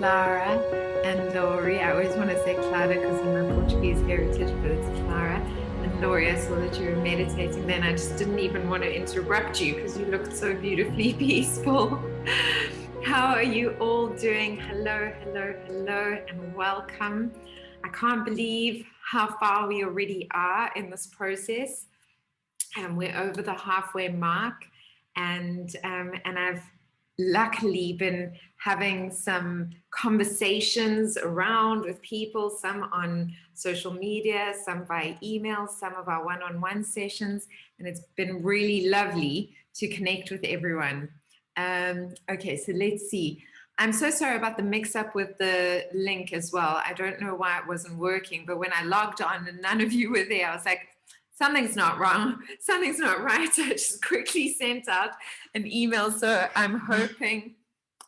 Clara and Laurie. I always want to say Clara because of my Portuguese heritage, but it's Clara and Laurie. I saw that you were meditating then. I just didn't even want to interrupt you because you looked so beautifully peaceful. How are you all doing? Hello, hello, hello, and welcome. I can't believe how far we already are in this process. And we're over the halfway mark, and I've luckily been having some conversations around with people, some on social media, some by email, some of our one-on-one sessions, and it's been really lovely to connect with everyone. Okay, so let's see. I'm so sorry about the mix up with the link as well. I don't know why it wasn't working, but when I logged on and none of you were there, I was like, something's not wrong, something's not right. I just quickly sent out an email. So I'm hoping,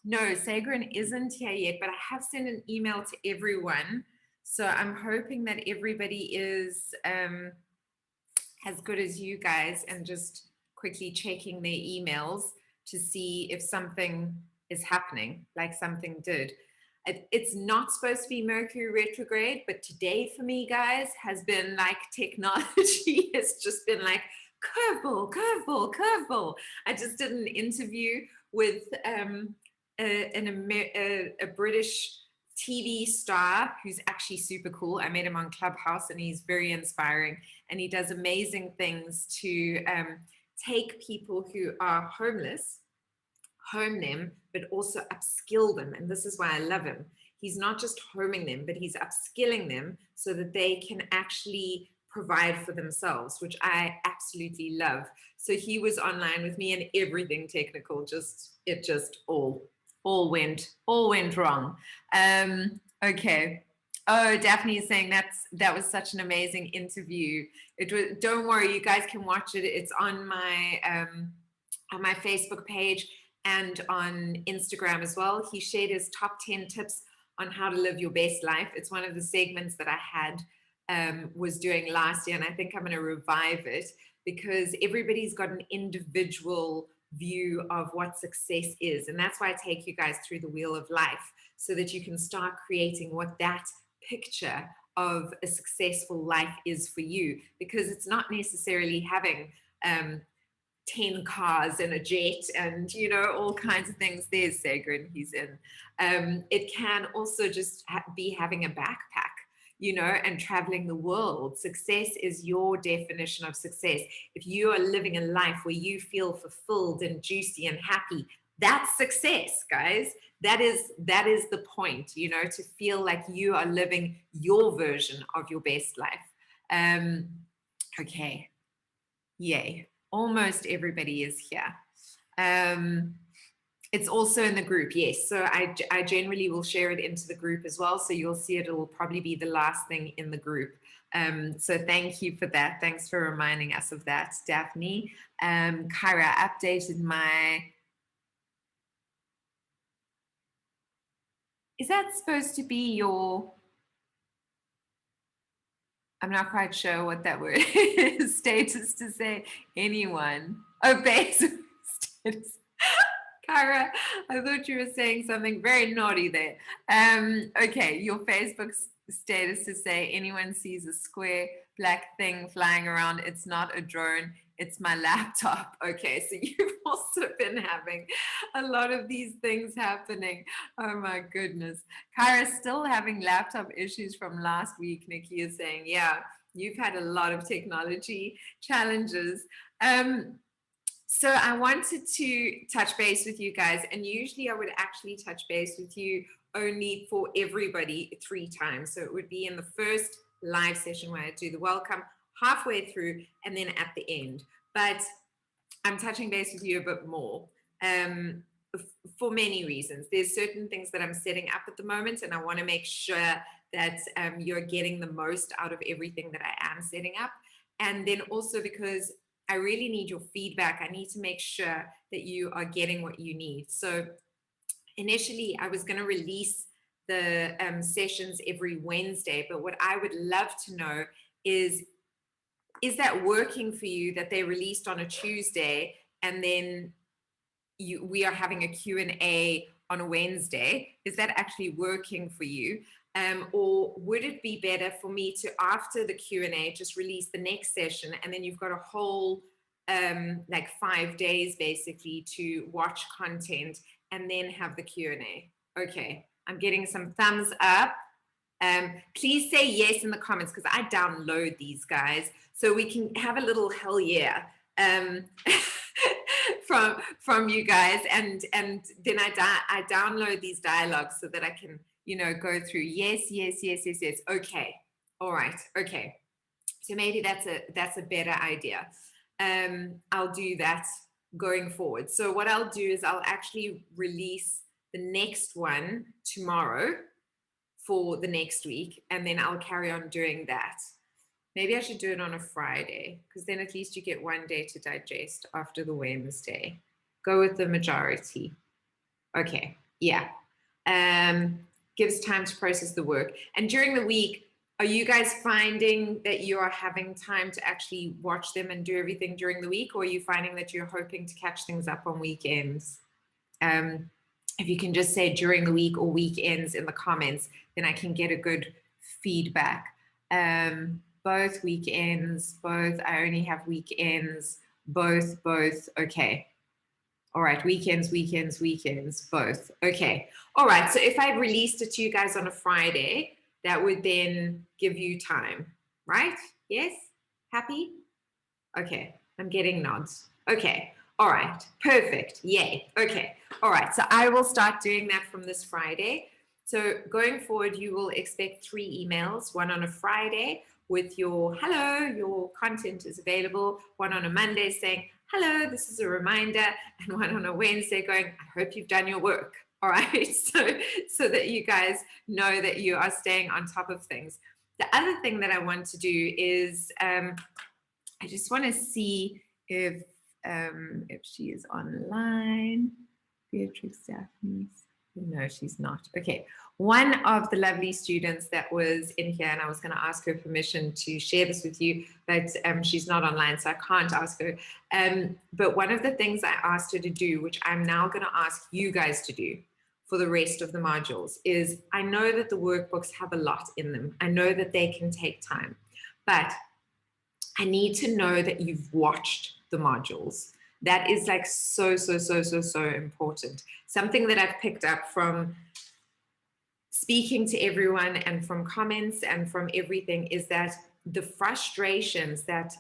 no, Sagrin isn't here yet, but I have sent an email to everyone. So I'm hoping that everybody is as good as you guys and just quickly checking their emails to see if something is happening, like something did. It's not supposed to be Mercury retrograde, but today for me, guys, has been like technology. It's just been like curveball, curveball, curveball. I just did an interview with a British TV star who's actually super cool. I met him on Clubhouse and he's very inspiring, and he does amazing things to take people who are homeless, home them, but also upskill them. And this is why I love him. He's not just homing them, but he's upskilling them so that they can actually provide for themselves, which I absolutely love. So he was online with me and everything technical, it just all went wrong. Okay. Oh, Daphne is saying that was such an amazing interview. It was. Don't worry, you guys can watch it. It's on my Facebook page and on Instagram as well. He shared his top 10 tips on how to live your best life. It's one of the segments that I had was doing last year, and I think I'm going to revive it because everybody's got an individual view of what success is, and that's why I take you guys through the wheel of life so that you can start creating what that picture of a successful life is for you, because it's not necessarily having 10 cars and a jet and all kinds of things. There's Sagrin, he's in. It can also just be having a backpack, and traveling the world. Success is your definition of success. If you are living a life where you feel fulfilled and juicy and happy, that's success, guys. That is the point, to feel like you are living your version of your best life. Okay, yay. Almost everybody is here. It's also in the group, yes. So I generally will share it into the group as well. So you'll see it will probably be the last thing in the group. So thank you for that. Thanks for reminding us of that, Daphne. Kyra, updated my... Is that supposed to be your... I'm not quite sure what that word is. Status to say anyone. Oh, base status. Kyra, I thought you were saying something very naughty there. Okay, your Facebook status to say anyone sees a square black thing flying around, it's not a drone, it's my laptop. Okay, so you've also been having a lot of these things happening. Oh my goodness. Kyra's still having laptop issues from last week. Nikki is saying, yeah, you've had a lot of technology challenges. So I wanted to touch base with you guys, and usually I would actually touch base with you only for everybody 3 times. So it would be in the first live session where I do the welcome, halfway through, and then at the end. But I'm touching base with you a bit more for many reasons. There's certain things that I'm setting up at the moment, and I want to make sure that you're getting the most out of everything that I am setting up. And then also because I really need your feedback. I need to make sure that you are getting what you need. So initially, I was going to release the sessions every Wednesday, but what I would love to know is that working for you that they released on a Tuesday and then we are having a Q&A on a Wednesday? Is that actually working for you? Or would it be better for me to, after the Q&A, just release the next session, and then you've got a whole like 5 days basically to watch content and then have the Q&A? Okay, I'm getting some thumbs up. Please say yes in the comments, because I download these, guys, so we can have a little hell yeah from you guys, and then I download these dialogues so that I can, you know, go through. Yes, yes, yes, yes, yes. Okay, all right, okay. So maybe that's a better idea. I'll do that going forward. So what I'll do is I'll actually release the next one tomorrow for the next week, and then I'll carry on doing that. Maybe I should do it on a Friday, because then at least you get one day to digest after the Wednesday. Go with the majority. Okay, yeah. Gives time to process the work. And during the week, are you guys finding that you are having time to actually watch them and do everything during the week, or are you finding that you're hoping to catch things up on weekends? If you can just say during the week or weekends in the comments, then I can get a good feedback. Both weekends, both, I only have weekends, both, okay. All right, weekends, both. Okay. All right, so if I released it to you guys on a Friday, that would then give you time, right? Yes? Happy? Okay, I'm getting nods. Okay, all right, perfect, yay. Okay, all right, so I will start doing that from this Friday. So going forward, you will expect 3 emails, one on a Friday with your hello, your content is available, one on a Monday saying, hello, this is a reminder, and one on a Wednesday going, I hope you've done your work. All right, so that you guys know that you are staying on top of things. The other thing that I want to do is I just want to see if she is online. Beatrix Daphne. No, she's not. Okay. One of the lovely students that was in here, and I was going to ask her permission to share this with you, but she's not online, so I can't ask her. But one of the things I asked her to do, which I'm now going to ask you guys to do for the rest of the modules, is I know that the workbooks have a lot in them. I know that they can take time, but I need to know that you've watched the modules. That is like so important. Something that I've picked up from speaking to everyone and from comments and from everything is that the frustrations that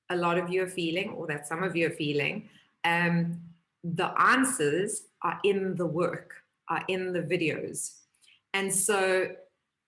a lot of you are feeling, or that some of you are feeling, the answers are in the work, are in the videos. And so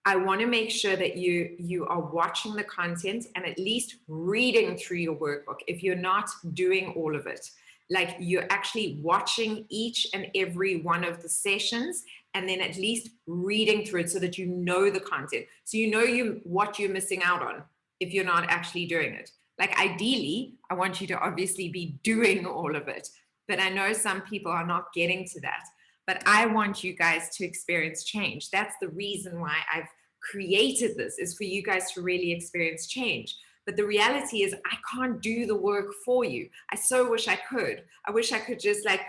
I want to make sure that you are watching the content and at least reading through your workbook. If you're not doing all of it, like you're actually watching each and every one of the sessions, and then at least reading through it so that you know the content. So you know what you're missing out on if you're not actually doing it. Like ideally, I want you to obviously be doing all of it, but I know some people are not getting to that. But I want you guys to experience change. That's the reason why I've created this, is for you guys to really experience change. But the reality is I can't do the work for you. I so wish I could. I wish I could just like,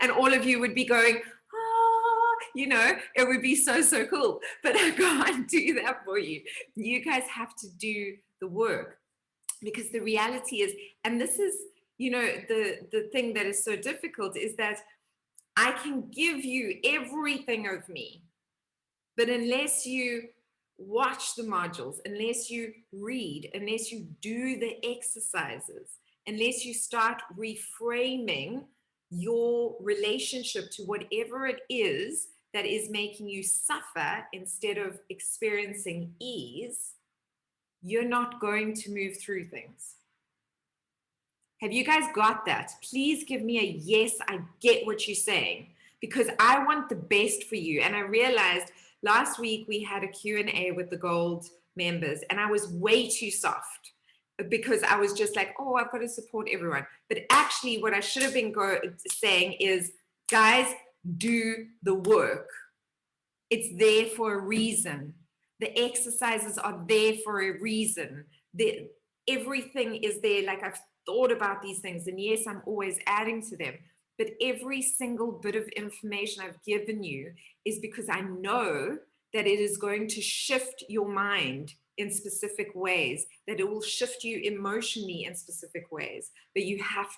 and all of you would be going, ah, you know, it would be so cool. But I can't do that for you. You guys have to do the work, because the reality is, and this is, you know, the thing that is so difficult is that I can give you everything of me, but unless you watch the modules, unless you read, unless you do the exercises, unless you start reframing your relationship to whatever it is that is making you suffer instead of experiencing ease, you're not going to move through things. Have you guys got that? Please give me a yes, I get what you're saying, because I want the best for you. And I realized last week we had a Q&A with the gold members, and I was way too soft because I was just like, oh, I've got to support everyone. But actually what I should have been saying is, guys, do the work. It's there for a reason. The exercises are there for a reason. Everything is there. Like I've thought about these things, and yes, I'm always adding to them, but every single bit of information I've given you is because I know that it is going to shift your mind in specific ways, that it will shift you emotionally in specific ways, but you have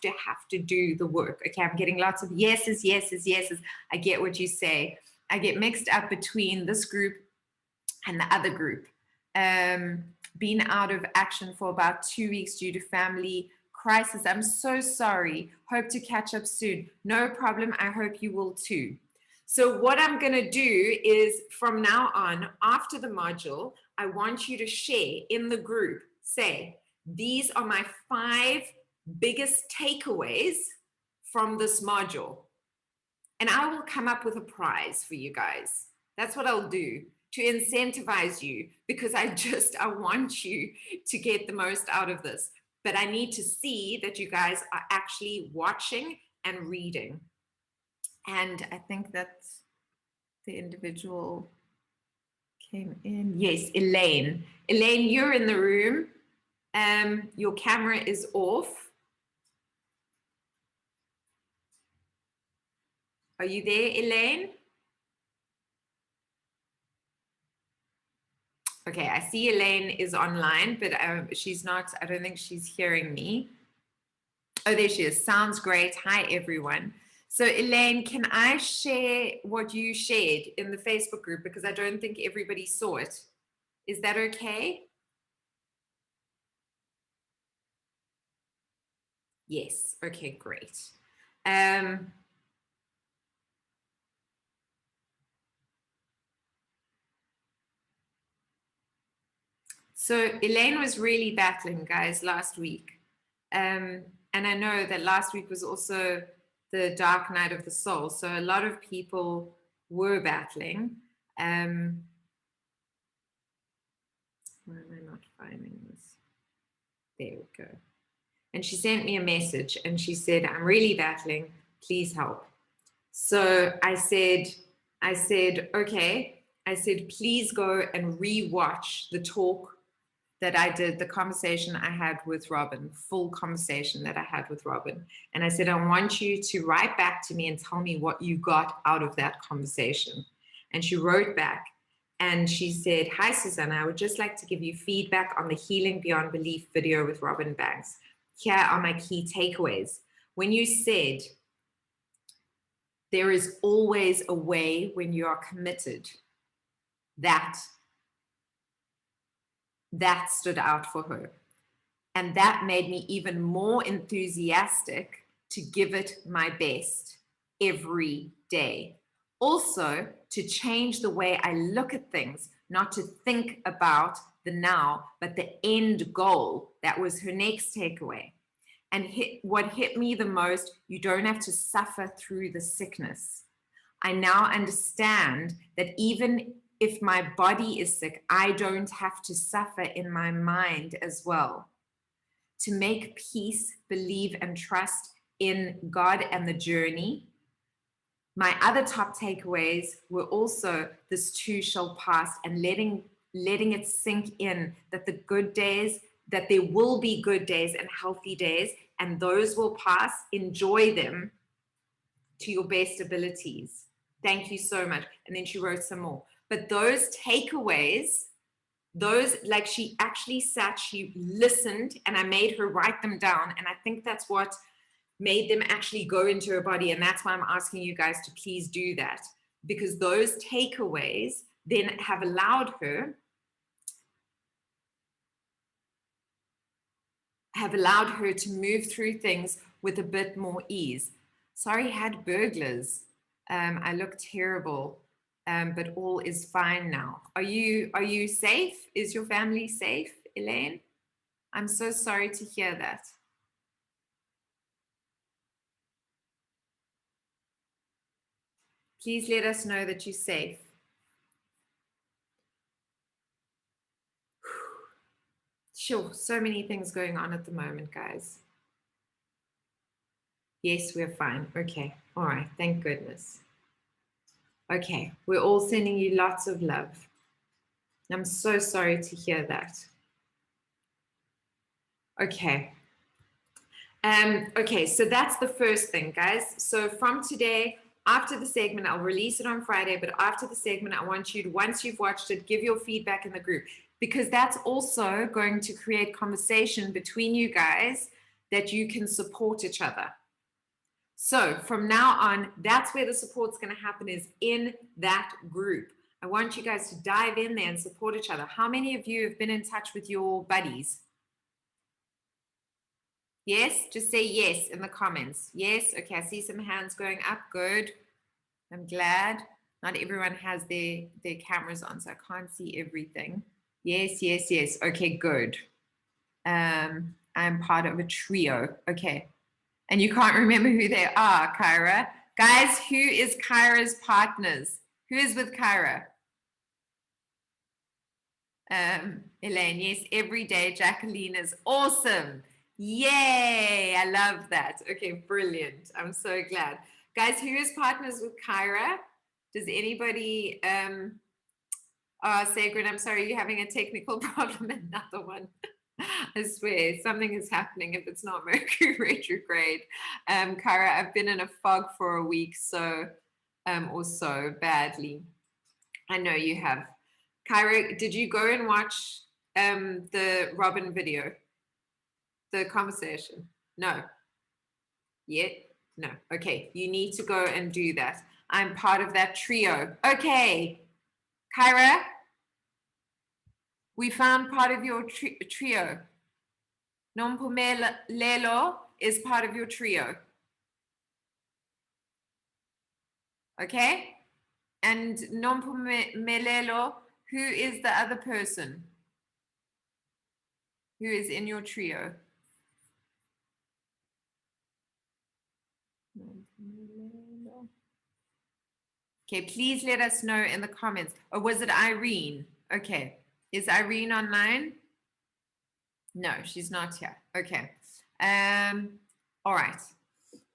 to do the work. Okay, I'm getting lots of yeses, yeses, yeses. I get what you say. I get mixed up between this group and the other group. Been out of action for about 2 weeks due to family crisis. I'm so sorry. Hope to catch up soon. No problem. I hope you will too. So what I'm going to do is from now on, after the module, I want you to share in the group, say, these are my 5 biggest takeaways from this module. And I will come up with a prize for you guys. That's what I'll do to incentivize you, because I want you to get the most out of this. But I need to see that you guys are actually watching and reading. And I think that's the individual came in. Yes, Elaine. Elaine, you're in the room. Your camera is off. Are you there, Elaine? Okay, I see Elaine is online, but she's not, I don't think she's hearing me. Oh, there she is. Sounds great. Hi, everyone. So Elaine, can I share what you shared in the Facebook group? Because I don't think everybody saw it. Is that okay? Yes. Okay, great. So Elaine was really battling, guys, last week. And I know that last week was also the dark night of the soul. So a lot of people were battling. Why am I not finding this? There we go. And she sent me a message and she said, I'm really battling, please help. So I said, okay. I said, please go and re-watch the talk that I did, the conversation I had with Robin, full conversation that I had with Robin. And I said, I want you to write back to me and tell me what you got out of that conversation. And she wrote back and she said, hi, Susanna, I would just like to give you feedback on the Healing Beyond Belief video with Robin Banks. Here are my key takeaways. When you said, there is always a way when you are committed, that stood out for her. And that made me even more enthusiastic to give it my best every day. Also, to change the way I look at things, not to think about the now, but the end goal. That was her next takeaway. And what hit me the most, you don't have to suffer through the sickness. I now understand that even if my body is sick, I don't have to suffer in my mind as well. To make peace, believe, and trust in God and the journey. My other top takeaways were also this too shall pass, and letting it sink in that the good days, that there will be good days and healthy days, and those will pass. Enjoy them to your best abilities. Thank you so much. And then she wrote some more. But those takeaways, those, like, she actually sat, she listened, and I made her write them down. And I think that's what made them actually go into her body. And that's why I'm asking you guys to please do that, because those takeaways then have allowed her to move through things with a bit more ease. Sorry, had burglars. I look terrible, but all is fine now. Are you safe? Is your family safe, Elaine? I'm so sorry to hear that. Please let us know that you're safe. Sure, so many things going on at the moment, guys. Yes, we're fine. Okay, all right, thank goodness. Okay, we're all sending you lots of love. I'm so sorry to hear that. Okay. Okay, so that's the first thing, guys. So from today, after the segment, I'll release it on Friday, but after the segment, I want you to, once you've watched it, give your feedback in the group, because that's also going to create conversation between you guys that you can support each other. So from now on, that's where the support's going to happen, is in that group. I want you guys to dive in there and support each other. How many of you have been in touch with your buddies? Yes, just say yes in the comments. Yes, okay, I see some hands going up. Good. I'm glad. Not everyone has their cameras on, so I can't see everything. Yes, yes, yes. Okay, good. I'm part of a trio. Okay. And you can't remember who they are, Kyra. Guys, who is Kyra's partners? Who is with Kyra? Elaine, yes, every day. Jacqueline is awesome. Yay, I love that. Okay, brilliant. I'm so glad. Guys, who is partners with Kyra? Does anybody, Sagrin, I'm sorry, you're having a technical problem, another one. I swear, something is happening if it's not Mercury retrograde. Kyra, I've been in a fog for a week, so, or so badly. I know you have. Kyra, did you go and watch the Robin video? The conversation? No. Yet? No. Okay, you need to go and do that. I'm part of that trio. Okay, Kyra, we found part of your trio. Nompumelelo is part of your trio. Okay? And Nompumelelo, who is the other person who is in your trio? Okay, please let us know in the comments. Or was it Irene? Okay. Is Irene online? No, she's not here. Okay. All right.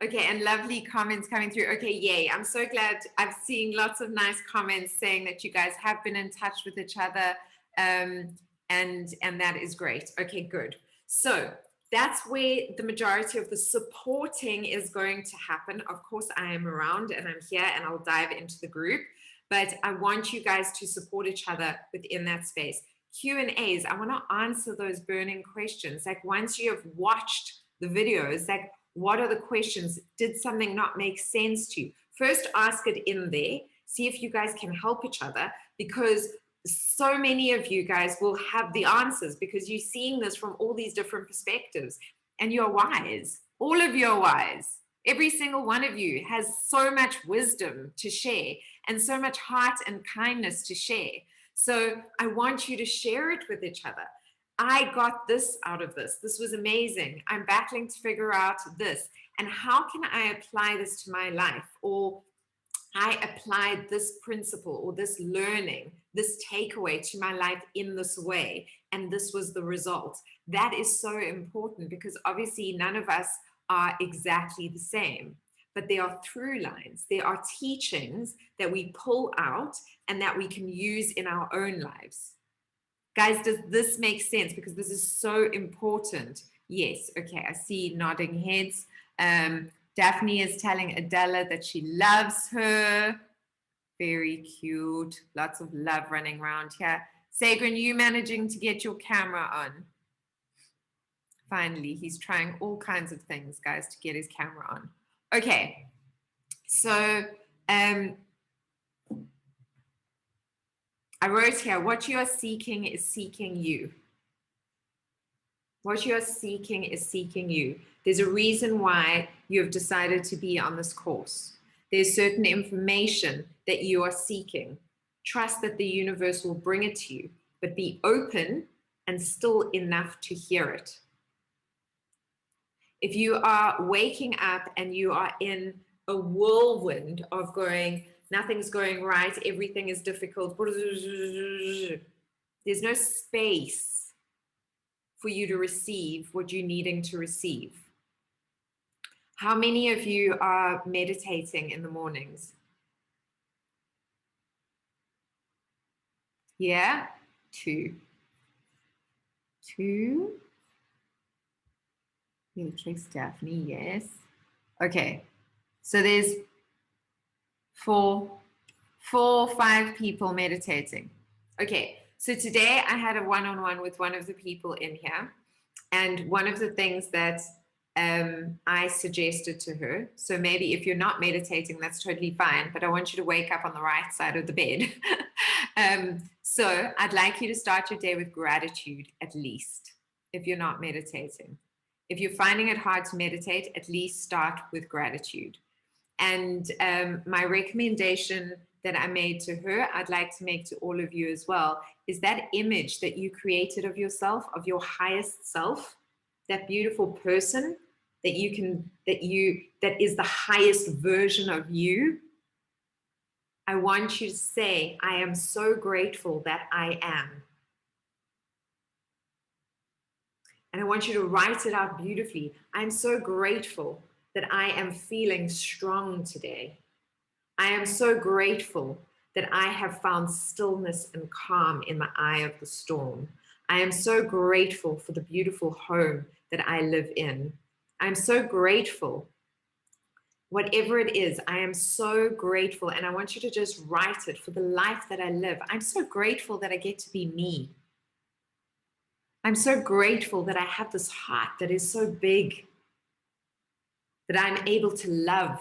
Okay, and lovely comments coming through. Okay, yay. I'm so glad. I've seen lots of nice comments saying that you guys have been in touch with each other. And that is great. Okay, good. So that's where the majority of the supporting is going to happen. Of course, I am around and I'm here and I'll dive into the group, but I want you guys to support each other within that space. Q&As, I want to answer those burning questions. Like once you have watched the videos, like what are the questions? Did something not make sense to you? First, ask it in there. See if you guys can help each other, because so many of you guys will have the answers because you're seeing this from all these different perspectives and you're wise. All of you are wise. Every single one of you has so much wisdom to share and so much heart and kindness to share. So I want you to share it with each other. I got this out of this. This was amazing. I'm battling to figure out this. And how can I apply this to my life? Or I applied this principle or this learning, this takeaway to my life in this way, and this was the result. That is so important because obviously none of us are exactly the same, but there are through lines, there are teachings that we pull out and that we can use in our own lives. Guys, does this make sense? Because this is so important. Yes, okay, I see nodding heads. Daphne is telling Adela that she loves her. Very cute. Lots of love running around here. Sagrin, you managing to get your camera on? Finally, he's trying all kinds of things, guys, to get his camera on. Okay, so I wrote here, what you are seeking is seeking you. What you're seeking is seeking you. There's a reason why you have decided to be on this course. There's certain information that you are seeking. Trust that the universe will bring it to you, but be open and still enough to hear it. If you are waking up and you are in a whirlwind of going, nothing's going right, everything is difficult, there's no space for you to receive what you're needing to receive. How many of you are meditating in the mornings? Yeah, two. Beatrix, Daphne, yes. Okay, so there's four, 5 people meditating. Okay, so today I had a one-on-one with one of the people in here, and one of the things that I suggested to her, so maybe if you're not meditating, that's totally fine, but I want you to wake up on the right side of the bed. So I'd like you to start your day with gratitude, at least, if you're not meditating. If you're finding it hard to meditate, at least start with gratitude. And my recommendation that I made to her, I'd like to make to all of you as well, is that image that you created of yourself, of your highest self, that beautiful person that you can, that is the highest version of you. I want you to say, I am so grateful that I am. And I want you to write it out beautifully. I'm so grateful that I am feeling strong today. I am so grateful that I have found stillness and calm in the eye of the storm. I am so grateful for the beautiful home that I live in. I'm so grateful. Whatever it is, I am so grateful. And I want you to just write it for the life that I live. I'm so grateful that I get to be me. I'm so grateful that I have this heart that is so big, that I'm able to love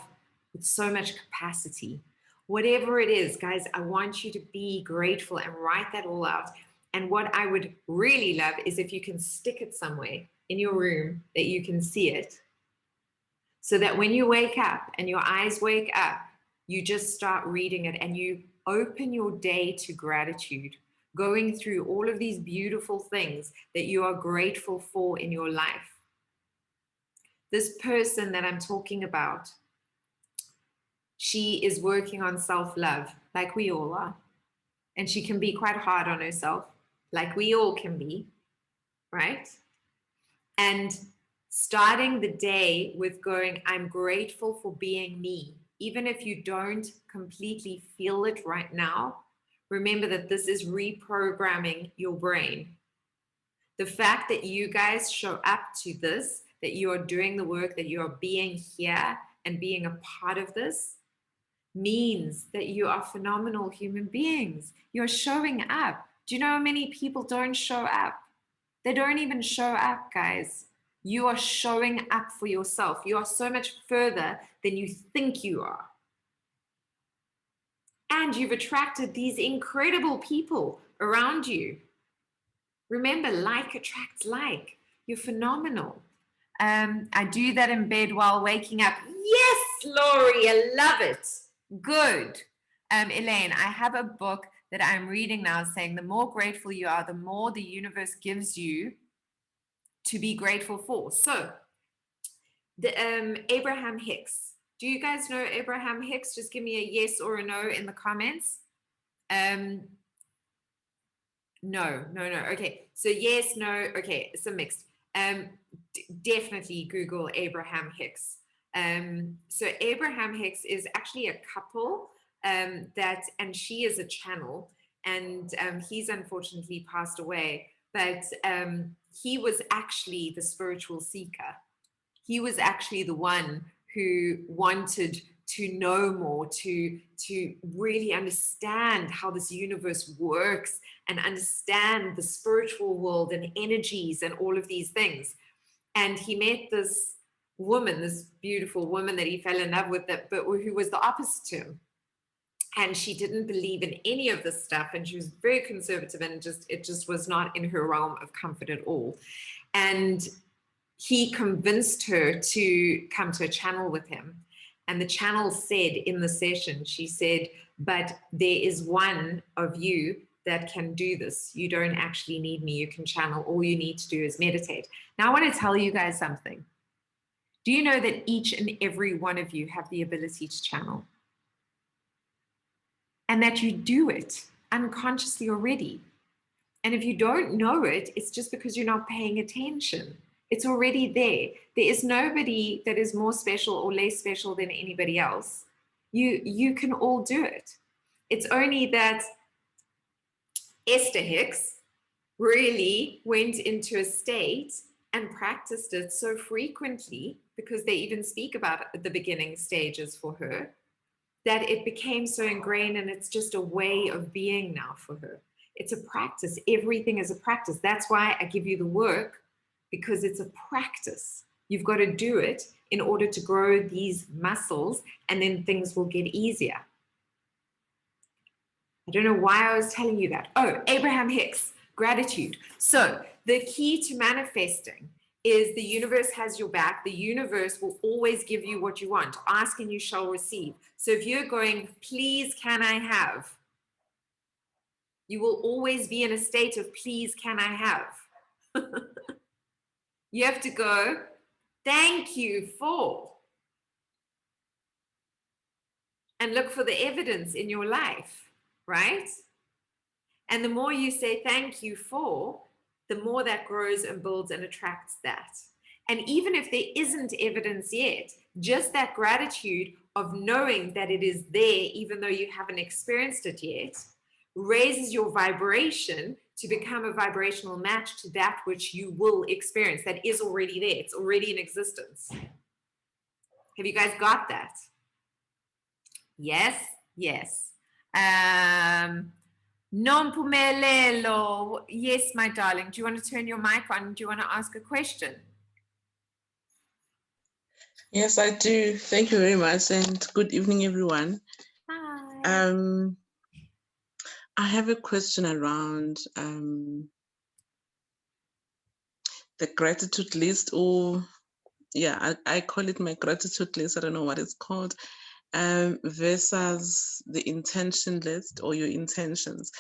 with so much capacity. Whatever it is, guys, I want you to be grateful and write that all out. And what I would really love is if you can stick it somewhere in your room that you can see it, so that when you wake up and your eyes wake up, you just start reading it and you open your day to gratitude, going through all of these beautiful things that you are grateful for in your life. This person that I'm talking about, she is working on self-love, like we all are. And she can be quite hard on herself, like we all can be, right? And starting the day with going, I'm grateful for being me. Even if you don't completely feel it right now, remember that this is reprogramming your brain. The fact that you guys show up to this, that you are doing the work, that you are being here and being a part of this, means that you are phenomenal human beings. You're showing up. Do you know how many people don't show up? They don't even show up, guys. You are showing up for yourself. You are so much further than you think you are. And you've attracted these incredible people around you. Remember, like attracts like. You're phenomenal. I do that in bed while waking up. Yes, Lori, I love it. Good. Elaine, I have a book that I'm reading now saying the more grateful you are, the more the universe gives you to be grateful for. So, the Abraham Hicks. Do you guys know Abraham Hicks? Just give me a yes or a no in the comments. No. Okay, so yes, no. Okay, it's a mixed. Definitely Google Abraham Hicks. So Abraham Hicks is actually a couple that, and she is a channel, and he's unfortunately passed away. But he was actually the spiritual seeker. He was actually the one who wanted to know more, to really understand how this universe works and understand the spiritual world and energies and all of these things. And he met this woman, this beautiful woman that he fell in love with, but who was the opposite to him. And she didn't believe in any of this stuff, and she was very conservative, and it just was not in her realm of comfort at all. And he convinced her to come to a channel with him. And the channel said in the session, she said, but there is one of you that can do this. You don't actually need me. You can channel. All you need to do is meditate. Now, I want to tell you guys something. Do you know that each and every one of you have the ability to channel? And that you do it unconsciously already. And if you don't know it, it's just because you're not paying attention. It's already there. There is nobody that is more special or less special than anybody else. You can all do it. It's only that Esther Hicks really went into a state and practiced it so frequently, because they even speak about the beginning stages for her, that it became so ingrained, and it's just a way of being now for her. It's a practice. Everything is a practice. That's why I give you the work, because it's a practice. You've got to do it in order to grow these muscles, and then things will get easier. I don't know why I was telling you that. Oh, Abraham Hicks, gratitude. So the key to manifesting is the universe has your back. The universe will always give you what you want. Ask and you shall receive. So if you're going, please, can I have? You will always be in a state of, please, can I have? You have to go, thank you for. And look for the evidence in your life, right? And the more you say thank you for, the more that grows and builds and attracts that. And even if there isn't evidence yet, just that gratitude of knowing that it is there, even though you haven't experienced it yet, raises your vibration to become a vibrational match to that which you will experience, that is already there. It's already in existence. Have you guys got that? Yes, yes. Nompumelelo. Yes, my darling. Do you want to turn your mic on? Do you want to ask a question? Yes, I do. Thank you very much, and good evening, everyone. Hi. I have a question around the gratitude list, or I call it my gratitude list. I don't know what it's called, versus the intention list or your intentions.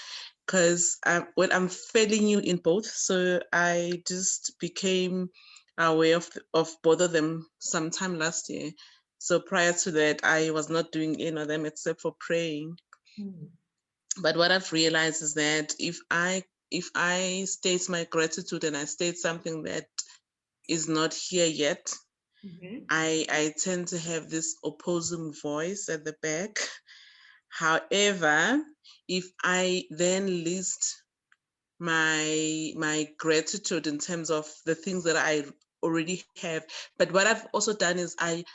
Because I'm fairly new in both, so I just became aware of both of them sometime last year. So prior to that, I was not doing any of them except for praying. But what I've realized is that if I state my gratitude and I state something that is not here yet, I tend to have this opposing voice at the back. However, if I then list my gratitude in terms of the things that I already have, but what I've also done is I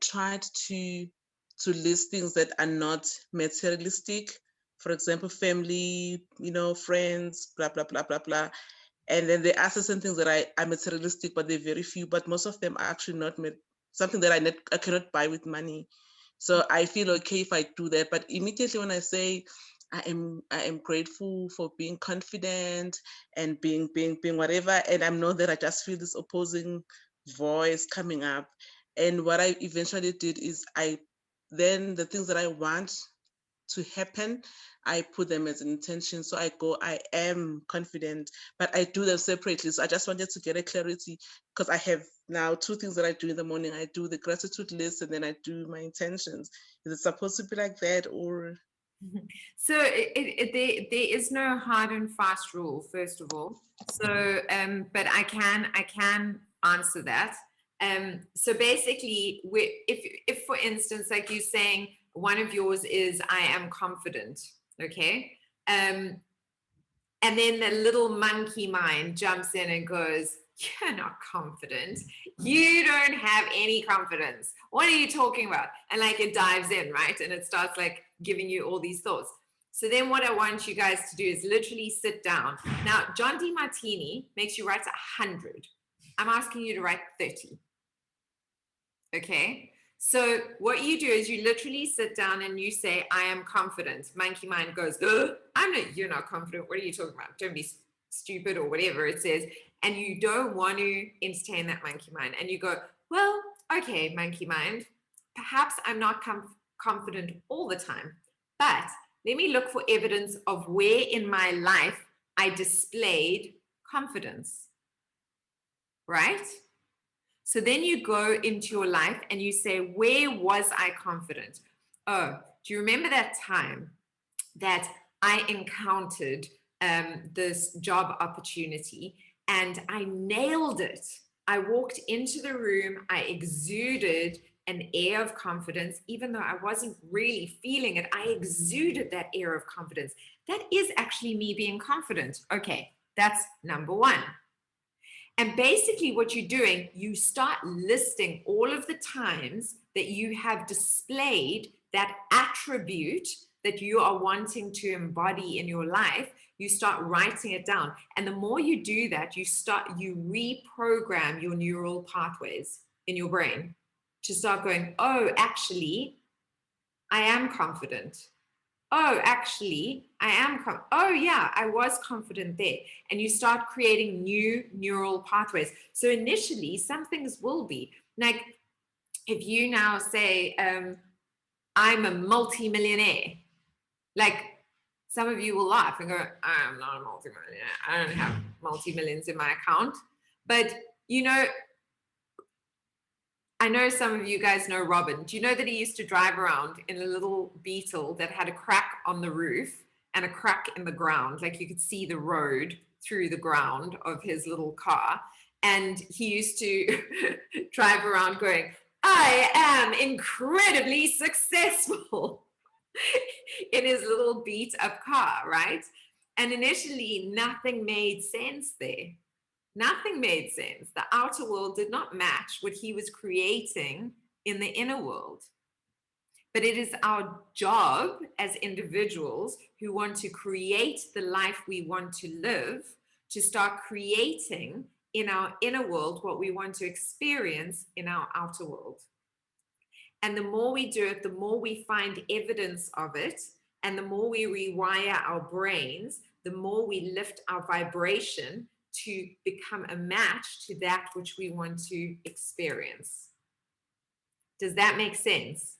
tried to list things that are not materialistic. For example, family, friends, blah blah blah blah blah. And then there are certain things that are materialistic, but they're very few. But most of them are actually not something that I cannot buy with money. So I feel okay if I do that. But immediately when I say I am grateful for being confident and being whatever, and I know that I just feel this opposing voice coming up. And what I eventually did is then the things that I want to happen, I put them as an intention. So I go, I am confident, but I do them separately. So I just wanted to get a clarity, because I have now two things that I do in the morning. I do the gratitude list and then I do my intentions. Is it supposed to be like that, or? So there is no hard and fast rule, first of all. So, but I can answer that. So basically, if for instance, like you're saying, one of yours is I am confident, okay, and then the little monkey mind jumps in and goes, you're not confident. You don't have any confidence. What are you talking about? And like it dives in, right? And it starts like giving you all these thoughts. So then what I want you guys to do is literally sit down. Now, John Demartini makes you write 100. I'm asking you to write 30. Okay? So what you do is you literally sit down and you say, I am confident. Monkey mind goes, you're not confident. What are you talking about? Don't be stupid or whatever it says. And you don't want to entertain that monkey mind. And you go, well, okay, monkey mind, perhaps I'm not confident all the time, but let me look for evidence of where in my life I displayed confidence, right? So then you go into your life and you say, where was I confident? Oh, do you remember that time that I encountered this job opportunity and I nailed it? I walked into the room, I exuded an air of confidence, even though I wasn't really feeling it. I exuded that air of confidence. That is actually me being confident. Okay, that's number one. And basically what you're doing, you start listing all of the times that you have displayed that attribute that you are wanting to embody in your life. You start writing it down. And the more you do that, you reprogram your neural pathways in your brain to start going, oh, actually, I am confident. Oh, actually, I am. Oh, yeah, I was confident there. And you start creating new neural pathways. So initially, some things will be like, if you now say, I'm a multimillionaire, like some of you will laugh and go, I'm not a multimillionaire. I don't have multi-millions in my account. But, you know, I know some of you guys know Robin. Do you know that he used to drive around in a little Beetle that had a crack on the roof and a crack in the ground? Like you could see the road through the ground of his little car. And he used to drive around going, I am incredibly successful in his little beat up car, right? And initially, nothing made sense there. Nothing made sense. The outer world did not match what he was creating in the inner world. But it is our job as individuals who want to create the life we want to live to start creating in our inner world what we want to experience in our outer world. And the more we do it, the more we find evidence of it, and the more we rewire our brains, the more we lift our vibration to become a match to that which we want to experience. Does that make sense?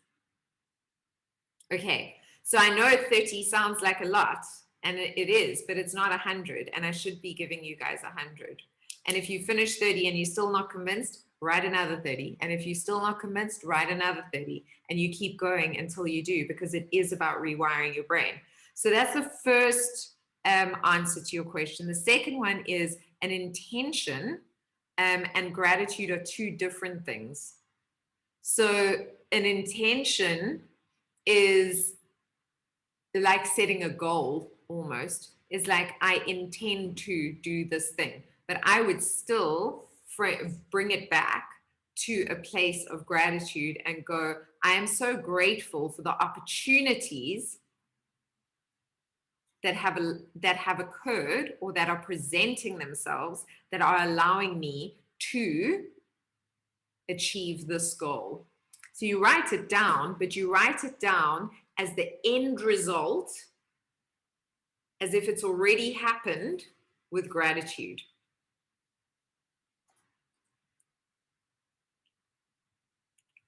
Okay, so I know 30 sounds like a lot, and it is, but it's not 100, and I should be giving you guys 100. And if you finish 30 and you're still not convinced, write another 30. And if you're still not convinced, write another 30. And you keep going until you do, because it is about rewiring your brain. So that's the first answer to your question. The second one is an intention and gratitude are two different things. So an intention is like setting a goal almost. Is like, I intend to do this thing, but I would still bring it back to a place of gratitude and go, I am so grateful for the opportunities that have occurred or that are presenting themselves that are allowing me to achieve this goal. So you write it down, but you write it down as the end result, as if it's already happened, with gratitude.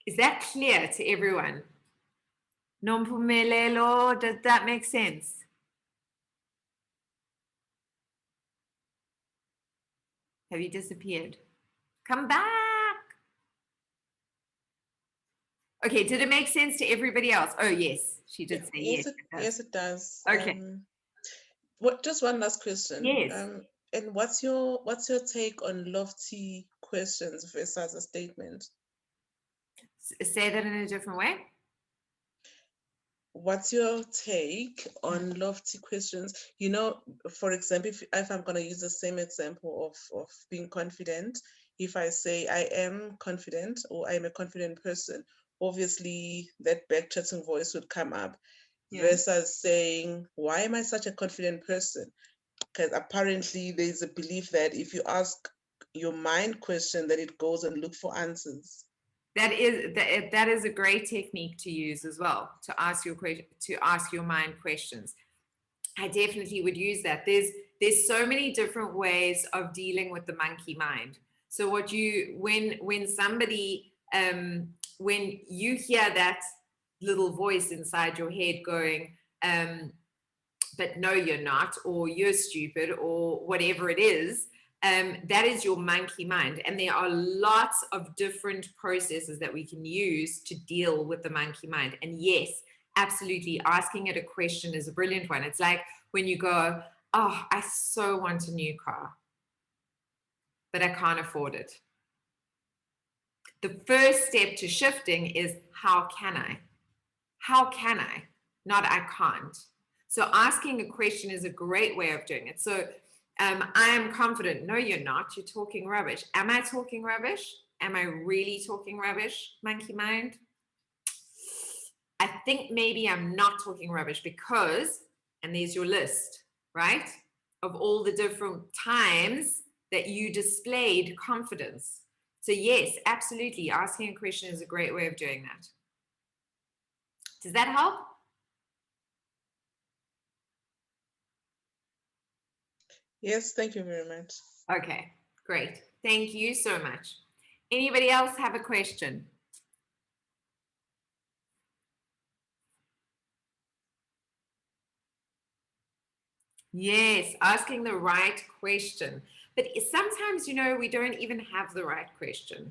Is that clear to everyone? Nompumelelo, does that make sense? Have you disappeared? Come back. Okay, did it make sense to everybody else? Oh, yes, she did say yes. Yes, it does. Okay. Just one last question. Yes. And what's your take on lofty questions versus a statement? Say that in a different way. What's your take on lofty questions? You know, for example, if I'm going to use the same example of being confident, if I say I am confident or I'm a confident person, obviously that backchatting voice would come up, versus saying, why am I such a confident person? Because apparently there's a belief that if you ask your mind question, that it goes and look for answers. That is a great technique to use as well, to ask your mind questions. I definitely would use that. There's so many different ways of dealing with the monkey mind. So when you hear that little voice inside your head going, but no, you're not, or you're stupid, or whatever it is, that is your monkey mind. And there are lots of different processes that we can use to deal with the monkey mind. And yes, absolutely, asking it a question is a brilliant one. It's like when you go, oh, I so want a new car, but I can't afford it. The first step to shifting is, how can I? How can I? Not I can't. So asking a question is a great way of doing it. So I am confident. No, you're not. You're talking rubbish. Am I talking rubbish? Am I really talking rubbish, monkey mind? I think maybe I'm not talking rubbish because, and there's your list, right? Of all the different times that you displayed confidence. So yes, absolutely. Asking a question is a great way of doing that. Does that help? Yes, thank you very much. Okay, great. Thank you so much. Anybody else have a question? Yes, asking the right question. But sometimes, we don't even have the right question.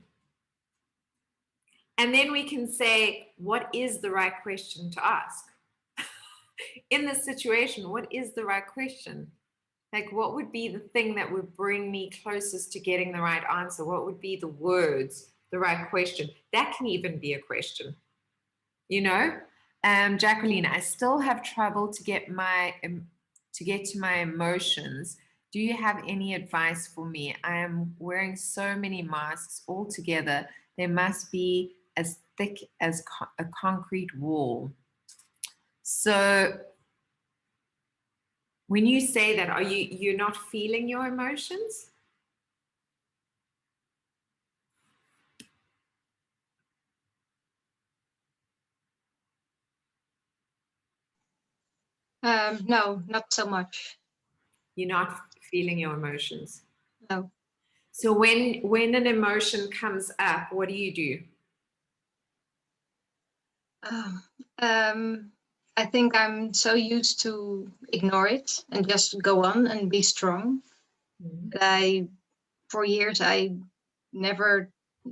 And then we can say, what is the right question to ask? In this situation, what is the right question? Like, what would be the thing that would bring me closest to getting the right answer? What would be the words, the right question? That can even be a question. Jacqueline, I still have trouble to get to my emotions. Do you have any advice for me? I am wearing so many masks all together. They must be as thick as a concrete wall. So when you say that, are you're not feeling your emotions? No, not so much. You're not feeling your emotions? No. So when an emotion comes up, what do you do? I think I'm so used to ignore it and just go on and be strong. Mm-hmm. For years, I never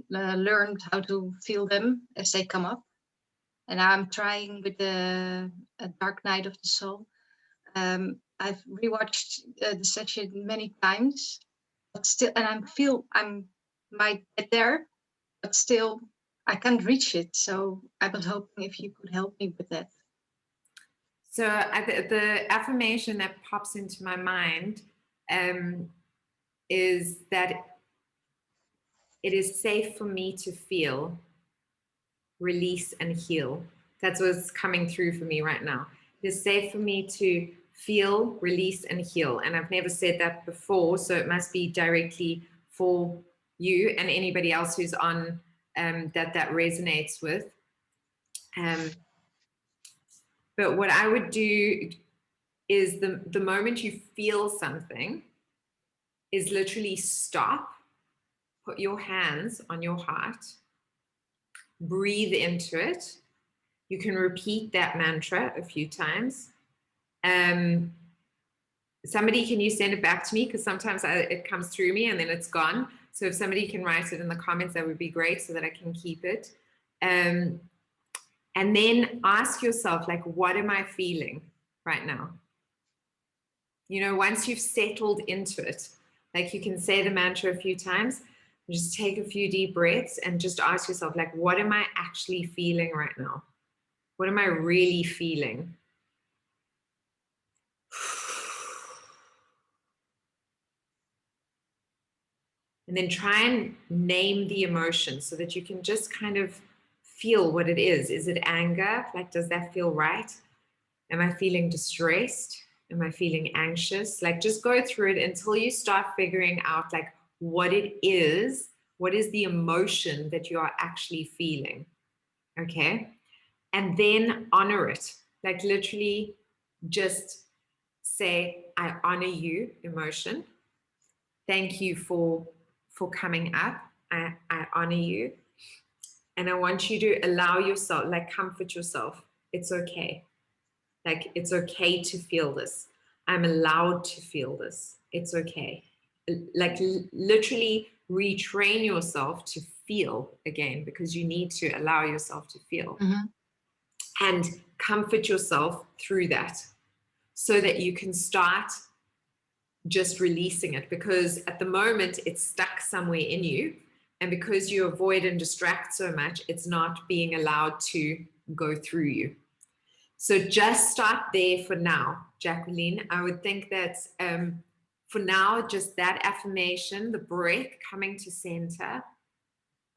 learned how to feel them as they come up. And I'm trying with the Dark Night of the Soul. I've rewatched the session many times, but still, and I might get there, but still I can't reach it. So I was hoping if you could help me with that. So the affirmation that pops into my mind is that it is safe for me to feel, release, and heal. That's what's coming through for me right now. It is safe for me to feel, release, and heal. And I've never said that before, so it must be directly for you and anybody else who's on that resonates with. But what I would do is the moment you feel something is literally stop, put your hands on your heart, breathe into it. You can repeat that mantra a few times. Somebody, can you send it back to me? Because sometimes it comes through me and then it's gone. So if somebody can write it in the comments, that would be great so that I can keep it. And then ask yourself, like, what am I feeling right now? Once you've settled into it, like, you can say the mantra a few times, just take a few deep breaths and just ask yourself, like, what am I actually feeling right now? What am I really feeling? And then try and name the emotion so that you can just kind of feel what it is. Is it anger? Like, does that feel right? Am I feeling distressed? Am I feeling anxious? Like, just go through it until you start figuring out, like, what it is. What is the emotion that you are actually feeling? Okay. And then honor it. Like, literally just say, I honor you, emotion. Thank you for coming up. I honor you. And I want you to allow yourself, like, comfort yourself. It's okay. Like, it's okay to feel this. I'm allowed to feel this. It's okay. Like, literally retrain yourself to feel again, because you need to allow yourself to feel. Mm-hmm. And comfort yourself through that so that you can start just releasing it, because at the moment it's stuck somewhere in you, and because you avoid and distract so much, it's not being allowed to go through you. So just start there for now, Jacqueline. I would think that's for now, just that affirmation, the breath, coming to center,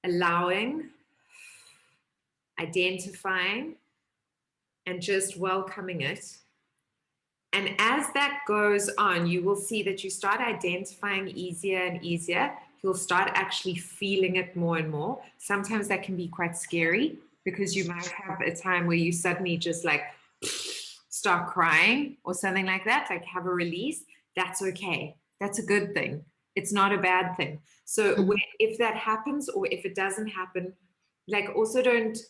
allowing, identifying, and just welcoming it. And as that goes on, you will see that you start identifying easier and easier. You'll start actually feeling it more and more. Sometimes that can be quite scary because you might have a time where you suddenly just like start crying or something like that, like have a release. That's okay. That's a good thing. It's not a bad thing. So if that happens or if it doesn't happen, like also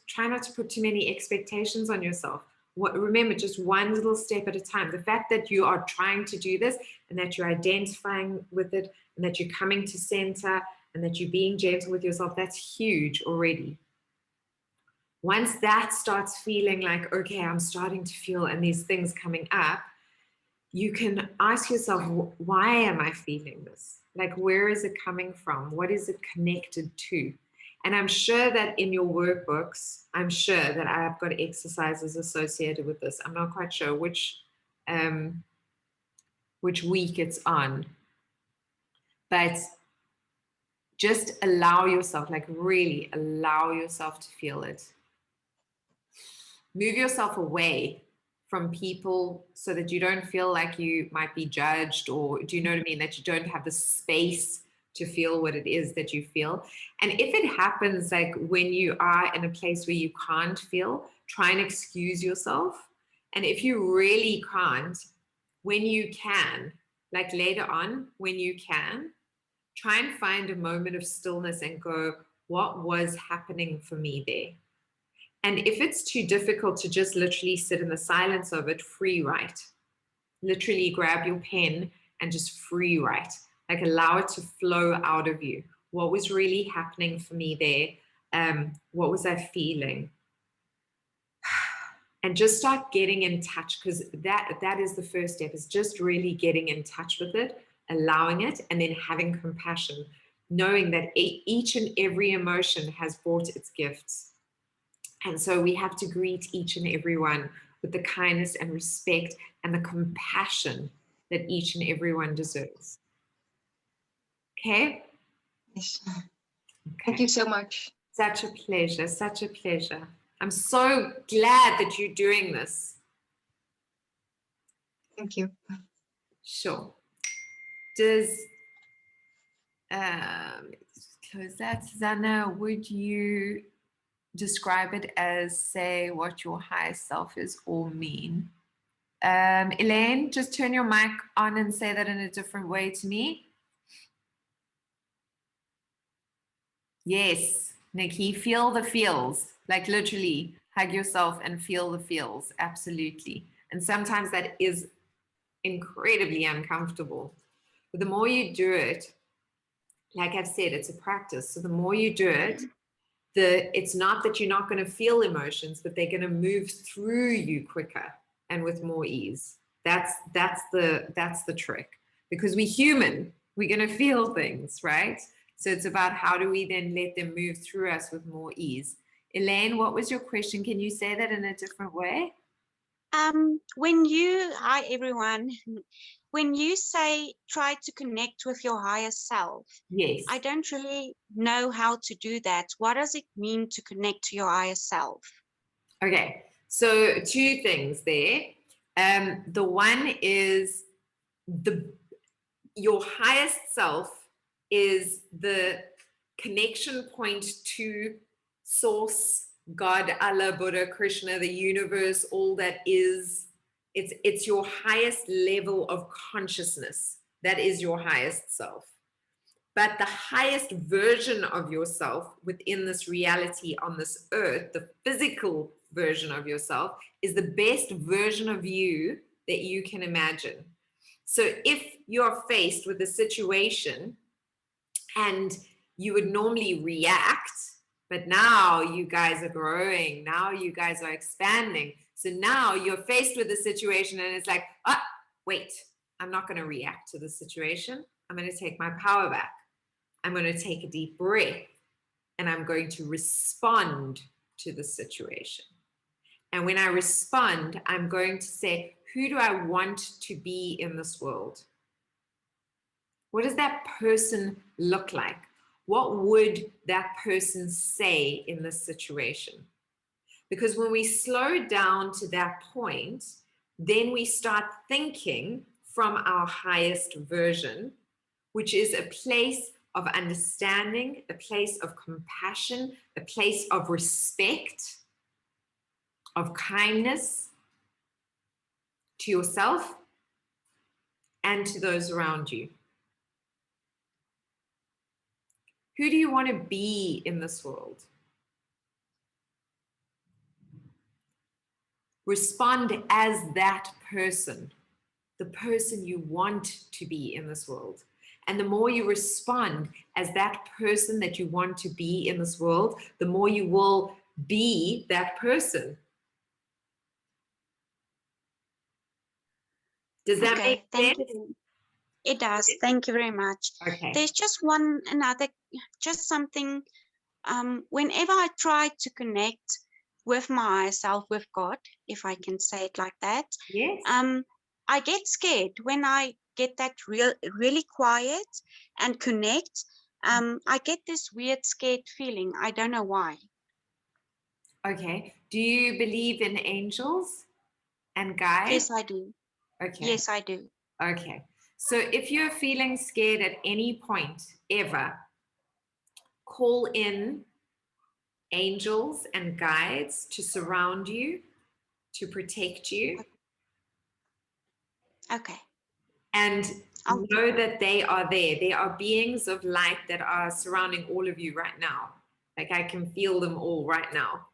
try not to put too many expectations on yourself. Remember, just one little step at a time. The fact that you are trying to do this and that you're identifying with it and that you're coming to center and that you're being gentle with yourself, that's huge already. Once that starts feeling like, okay, I'm starting to feel and these things coming up, you can ask yourself, why am I feeling this? Like, where is it coming from? What is it connected to? And I'm sure that in your workbooks, I'm sure that I've got exercises associated with this. I'm not quite sure which week it's on, but just allow yourself, like really allow yourself to feel it. Move yourself away from people so that you don't feel like you might be judged, or do you know what I mean? That you don't have the space to feel what it is that you feel. And if it happens, like when you are in a place where you can't feel, try and excuse yourself. And if you really can't, when you can, like later on, when you can, try and find a moment of stillness and go, what was happening for me there? And if it's too difficult to just literally sit in the silence of it, free write. Literally grab your pen and just free write. Like allow it to flow out of you. What was really happening for me there? What was I feeling? And just start getting in touch, because that is the first step, is just really getting in touch with it, allowing it, and then having compassion, knowing that each and every emotion has brought its gifts. And so we have to greet each and every one with the kindness and respect and the compassion that each and every one deserves. Okay? Yes. Okay. Thank you so much. Such a pleasure, such a pleasure. I'm so glad that you're doing this. Thank you. Sure. Does, let's close that. Susanna, would you describe it as, say, what your highest self is or mean? Elaine, just turn your mic on and say that in a different way to me. Yes, Nikki, feel the feels, like literally hug yourself and feel the feels. Absolutely. And sometimes that is incredibly uncomfortable. But the more you do it, like I've said, it's a practice. So the more you do it, it's not that you're not going to feel emotions, but they're going to move through you quicker and with more ease. That's the trick, because we're human. We're going to feel things, right? So it's about how do we then let them move through us with more ease. Elaine, what was your question? Can you say that in a different way? Hi everyone. When you say try to connect with your higher self, Yes. I don't really know how to do that. What does it mean to connect to your higher self? Okay, so two things there. The one is your highest self is the connection point to source, God, Allah, Buddha, Krishna, the universe, all that is. It's your highest level of consciousness. That is your highest self. But the highest version of yourself within this reality on this earth, the physical version of yourself, is the best version of you that you can imagine. So if you're faced with a situation and you would normally react, but now you guys are growing, now you guys are expanding. So now you're faced with a situation and it's like, wait, I'm not going to react to the situation. I'm going to take my power back. I'm going to take a deep breath and I'm going to respond to the situation. And when I respond, I'm going to say, who do I want to be in this world? What does that person look like? What would that person say in this situation? Because when we slow down to that point, then we start thinking from our highest version, which is a place of understanding, a place of compassion, a place of respect, of kindness to yourself and to those around you. Who do you want to be in this world? Respond as that person, the person you want to be in this world. And the more you respond as that person that you want to be in this world, the more you will be that person. Does that make sense? Thank you. It does. Thank you very much. Okay. There's just one another, just something. Whenever I try to connect with myself, with God, if I can say it like that, Yes. I get scared when I get that really quiet and connect. I get this weird scared feeling. I don't know why. Okay. Do you believe in angels and guides? Yes, I do. Okay. Yes, I do. Okay. So if you're feeling scared at any point ever, call in angels and guides to surround you, to protect you. Okay. And I'll know that they are there. They are beings of light that are surrounding all of you right now. Like I can feel them all right now.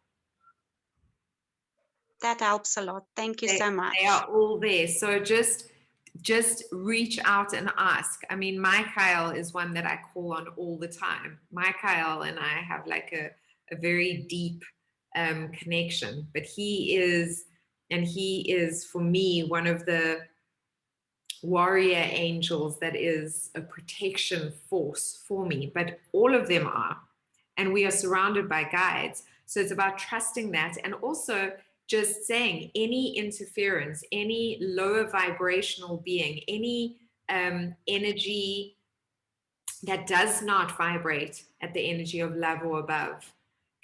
That helps a lot. Thank you so much. They are all there. So just reach out and ask. I mean, Michael is one that I call on all the time. Michael and I have like a very deep connection, but he is for me one of the warrior angels that is a protection force for me, but all of them are, and we are surrounded by guides. So it's about trusting that, and also just saying any interference, any lower vibrational being, any energy that does not vibrate at the energy of love or above,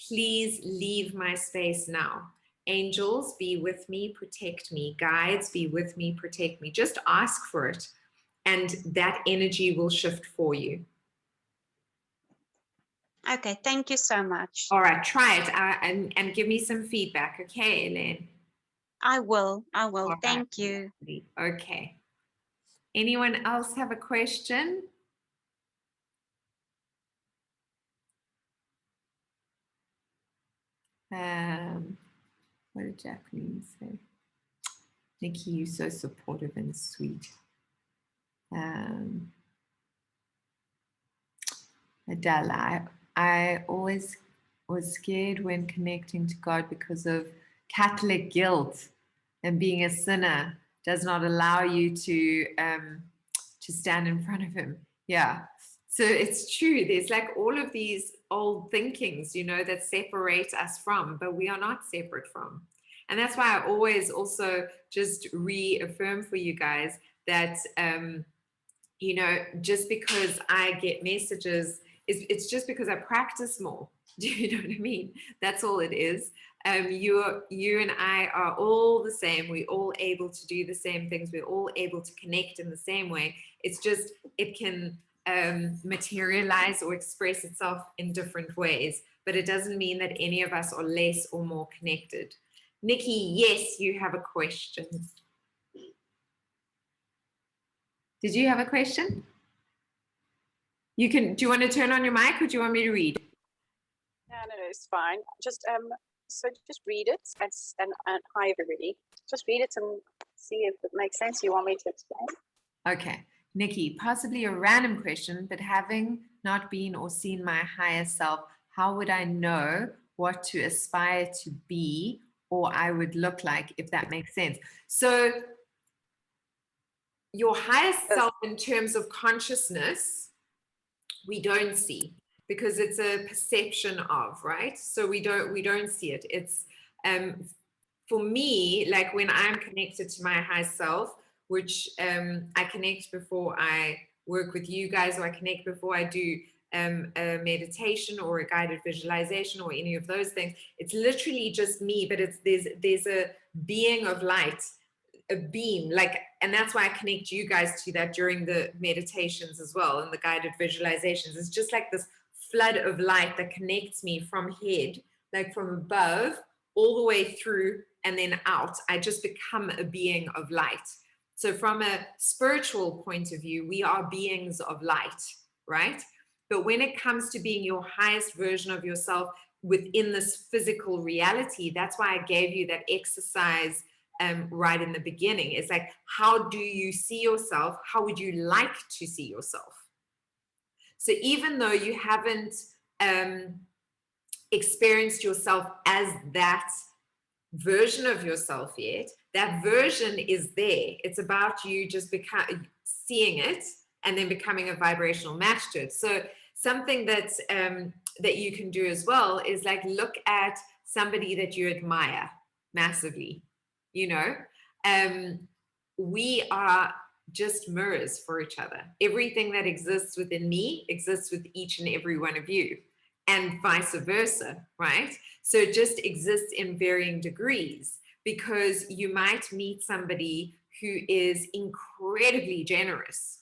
please leave my space now. Angels, be with me, protect me. Guides, be with me, protect me. Just ask for it, and that energy will shift for you. Okay, thank you so much. All right, try it and give me some feedback. Okay, Elaine? I will. All Thank right. you. Okay. Anyone else have a question? What did Jacqueline say? Nikki, you're so supportive and sweet. Adela, I always was scared when connecting to God because of Catholic guilt, and being a sinner does not allow you to stand in front of him. Yeah. So it's true. There's like all of these old thinkings, you know, that separate us from, but we are not separate from. And that's why I always also just reaffirm for you guys that, you know, just because I get messages, it's just because I practice more. Do you know what I mean? That's all it is. You and I are all the same. We're all able to do the same things. We're all able to connect in the same way. It's just, it can materialize or express itself in different ways, but it doesn't mean that any of us are less or more connected. Nikki, yes, you have a question. Did you have a question? You can, do you want to turn on your mic or do you want me to read? No, it's fine. Just so just read it and hi everybody. Just read it and see if it makes sense. You want me to explain? Okay, Nikki, possibly a random question, but having not been or seen my higher self, how would I know what to aspire to be or I would look like, if that makes sense? So your highest self in terms of consciousness, we don't see because it's a perception of, right? So we don't see it. It's for me, like when I'm connected to my high self, which I connect before I work with you guys, or I connect before I do a meditation or a guided visualization or any of those things. It's literally just me, but there's a being of light, a beam, like, and that's why I connect you guys to that during the meditations as well and the guided visualizations. It's just like this flood of light that connects me from head, like from above all the way through and then out. I just become a being of light. So from a spiritual point of view, we are beings of light, right? But when it comes to being your highest version of yourself within this physical reality, that's why I gave you that exercise right in the beginning. It's like, how do you see yourself? How would you like to see yourself? So even though you haven't experienced yourself as that version of yourself yet, that version is there. It's about you just seeing it and then becoming a vibrational match to it. So something that you can do as well is like look at somebody that you admire massively. You know, we are just mirrors for each other. Everything that exists within me exists with each and every one of you, and vice versa, right? So it just exists in varying degrees, because you might meet somebody who is incredibly generous,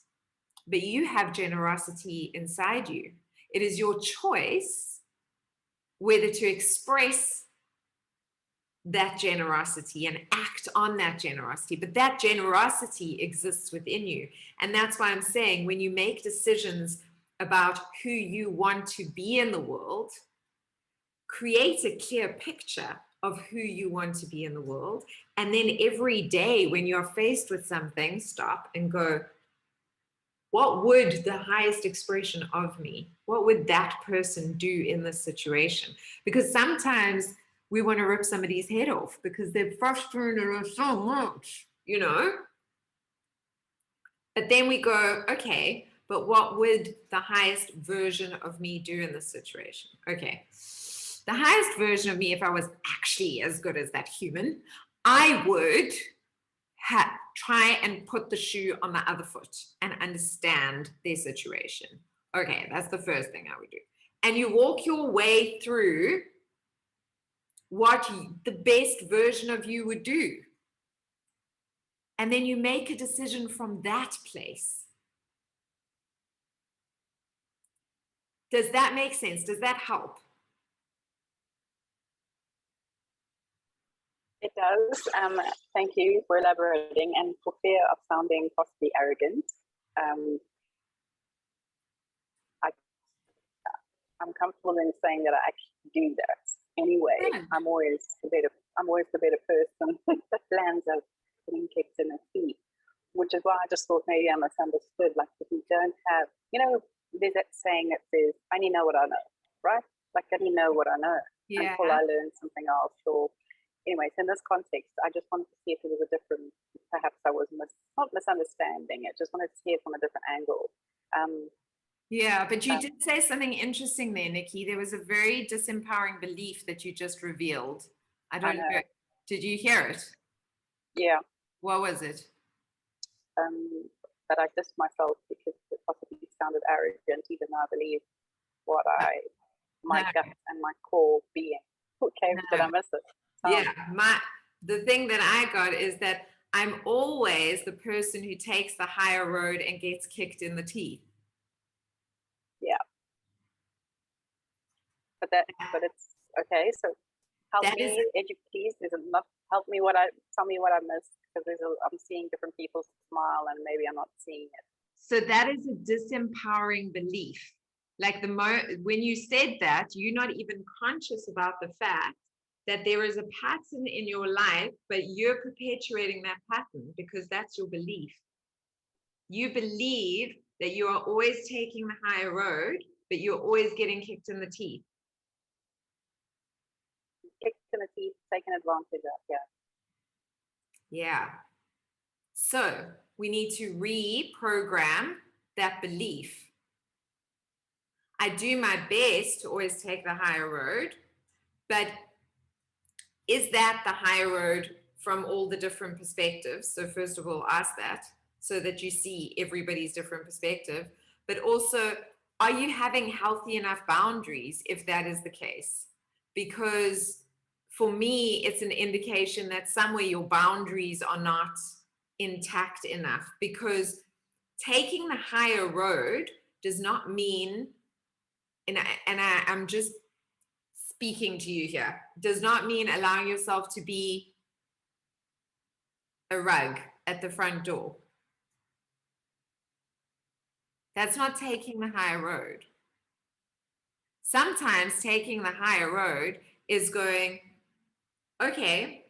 but you have generosity inside you. It is your choice whether to express that generosity and act on that generosity, but that generosity exists within you. And that's why I'm saying, when you make decisions about who you want to be in the world, create a clear picture of who you want to be in the world. And then every day when you're faced with something, stop and go, what would the highest expression of me, what would that person do in this situation? Because sometimes we want to rip somebody's head off because they're frustrated us so much, you know? But then we go, okay, but what would the highest version of me do in this situation? Okay, the highest version of me, if I was actually as good as that human, I would try and put the shoe on the other foot and understand their situation. Okay, that's the first thing I would do. And you walk your way through what the best version of you would do. And then you make a decision from that place. Does that make sense? Does that help? It does. Thank you for elaborating. And for fear of sounding possibly arrogant, I'm comfortable in saying that I actually do that anyway. Good. I'm always the better person that lands up getting kicked in the feet, which is why I just thought maybe I misunderstood. Like, if you don't have, you know, there's that saying that says, "I only know what I know," right? Like, I only know what I know until I learn something else. Or, anyways, in this context, I just wanted to see if there was a different. Perhaps I was not misunderstanding it. Just wanted to see it from a different angle. Yeah, but you did say something interesting there, Nikki. There was a very disempowering belief that you just revealed. I don't know. Did you hear it? Yeah. What was it? That I dissed myself because it possibly sounded arrogant, even though I believe what my gut and my core being. Okay, did I miss it? Yeah, the thing that I got is that I'm always the person who takes the higher road and gets kicked in the teeth. Yeah. But it's okay. So help me, please. Help me tell me what I missed, because I'm seeing different people smile and maybe I'm not seeing it. So that is a disempowering belief. Like when you said that, you're not even conscious about the fact that there is a pattern in your life, but you're perpetuating that pattern because that's your belief. You believe that you are always taking the higher road, but you're always getting kicked in the teeth. Kicked in the teeth, taken advantage of, yeah. Yeah. So we need to reprogram that belief. I do my best to always take the higher road, but is that the higher road from all the different perspectives? So first of all, ask that. so that you see everybody's different perspective, but also, are you having healthy enough boundaries if that is the case? Because for me, it's an indication that somewhere your boundaries are not intact enough, because taking the higher road does not mean, I'm just speaking to you here, does not mean allowing yourself to be a rug at the front door. That's not taking the higher road. Sometimes taking the higher road is going, okay,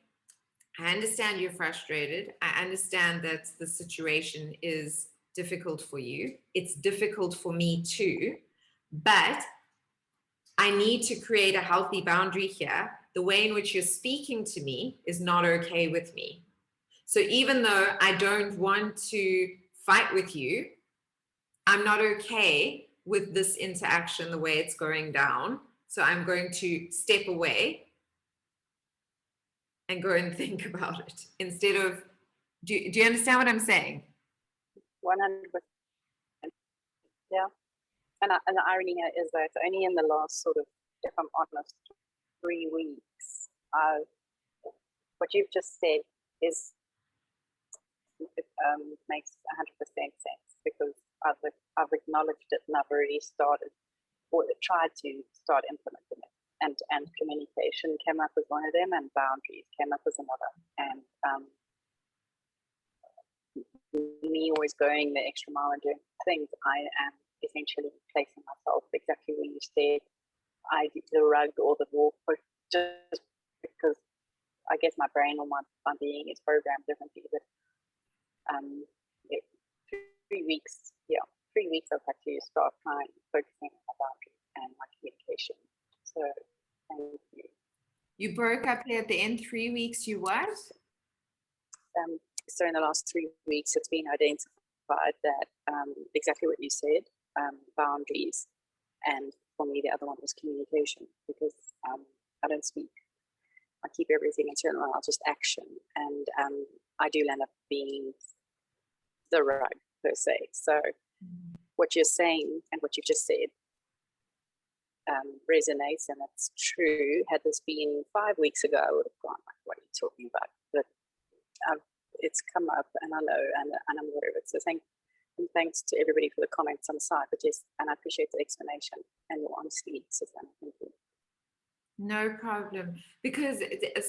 I understand you're frustrated. I understand that the situation is difficult for you. It's difficult for me too, but I need to create a healthy boundary here. The way in which you're speaking to me is not okay with me. So even though I don't want to fight with you, I'm not okay with this interaction the way it's going down. So I'm going to step away and go and think about it instead of, do you understand what I'm saying? 100%. Yeah. And the irony here is that only in the last sort of, if I'm honest, 3 weeks, what you've just said is, it makes 100% sense, because I've acknowledged it and I've already started, or tried to start implementing it. And communication came up as one of them, and boundaries came up as another. And me always going the extra mile and doing things, I am essentially placing myself exactly where you said, I do the rug or the wall, just because I guess my brain or my being is programmed differently. But 3 weeks, 3 weeks I've had to start focusing on my boundaries and my communication. So thank you. You broke up there at the end. 3 weeks, you what? So in the last 3 weeks, it's been identified that exactly what you said, boundaries, and for me the other one was communication, because I don't speak. I keep everything internal. I'll just action, and I do end up being the rug per se. So what you're saying and what you've just said resonates, and it's true. Had this been 5 weeks ago, I would have gone like, what are you talking about? But it's come up, and I know, and I'm aware of it. So thanks to everybody for the comments on the side, but yes, and I appreciate the explanation and your honesty, Susanna. Thank you. No problem. Because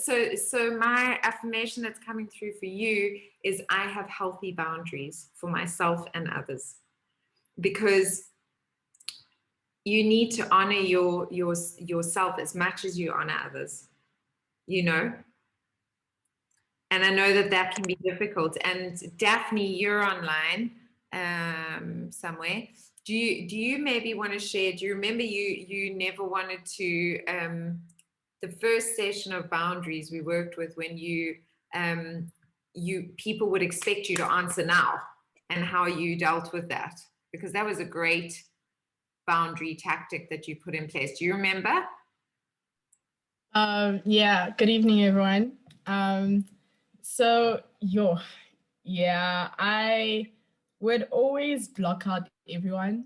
so my affirmation that's coming through for you is, I have healthy boundaries for myself and others, because you need to honor yourself as much as you honor others, you know. And I know that can be difficult. And Daphne, you're online somewhere. Do you maybe want to share? Do you remember you never wanted to, the first session of boundaries we worked with, when people would expect you to answer now, and how you dealt with that? Because that was a great boundary tactic that you put in place. Do you remember? Yeah, good evening, everyone. I would always block out everyone.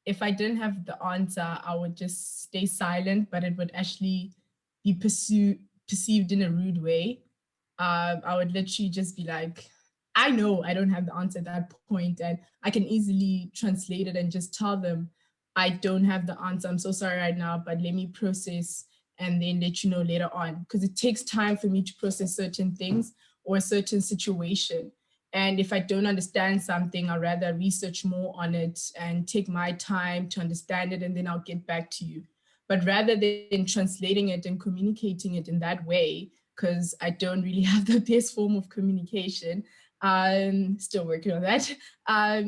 If I didn't have the answer, I would just stay silent, but it would actually be perceived in a rude way. I would literally just be like, I know I don't have the answer at that point, and I can easily translate it and just tell them, I don't have the answer. I'm so sorry right now, but let me process and then let you know later on, because it takes time for me to process certain things or a certain situation. And if I don't understand something, I'd rather research more on it and take my time to understand it, and then I'll get back to you. But rather than translating it and communicating it in that way, because I don't really have the best form of communication, still working on that.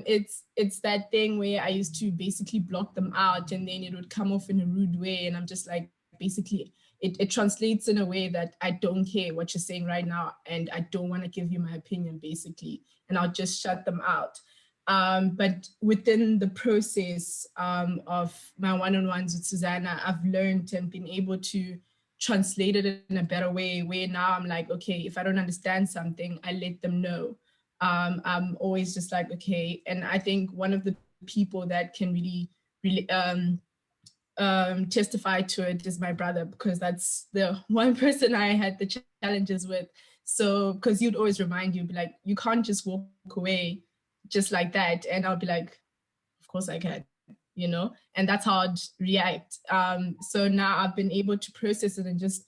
It's that thing where I used to basically block them out, and then it would come off in a rude way. And I'm just like, basically, it translates in a way that I don't care what you're saying right now, and I don't want to give you my opinion, basically, and I'll just shut them out. But within the process of my one-on-ones with Susanna, I've learned and been able to translate it in a better way, where now I'm like, okay, if I don't understand something, I let them know. I'm always just like, okay. And I think one of the people that can really testify to it is my brother, because that's the one person I had the challenges with. So, because you'd always remind you, be like, you can't just walk away just like that. And I'll be like, of course I can, you know, and that's how I'd react. So now I've been able to process it and just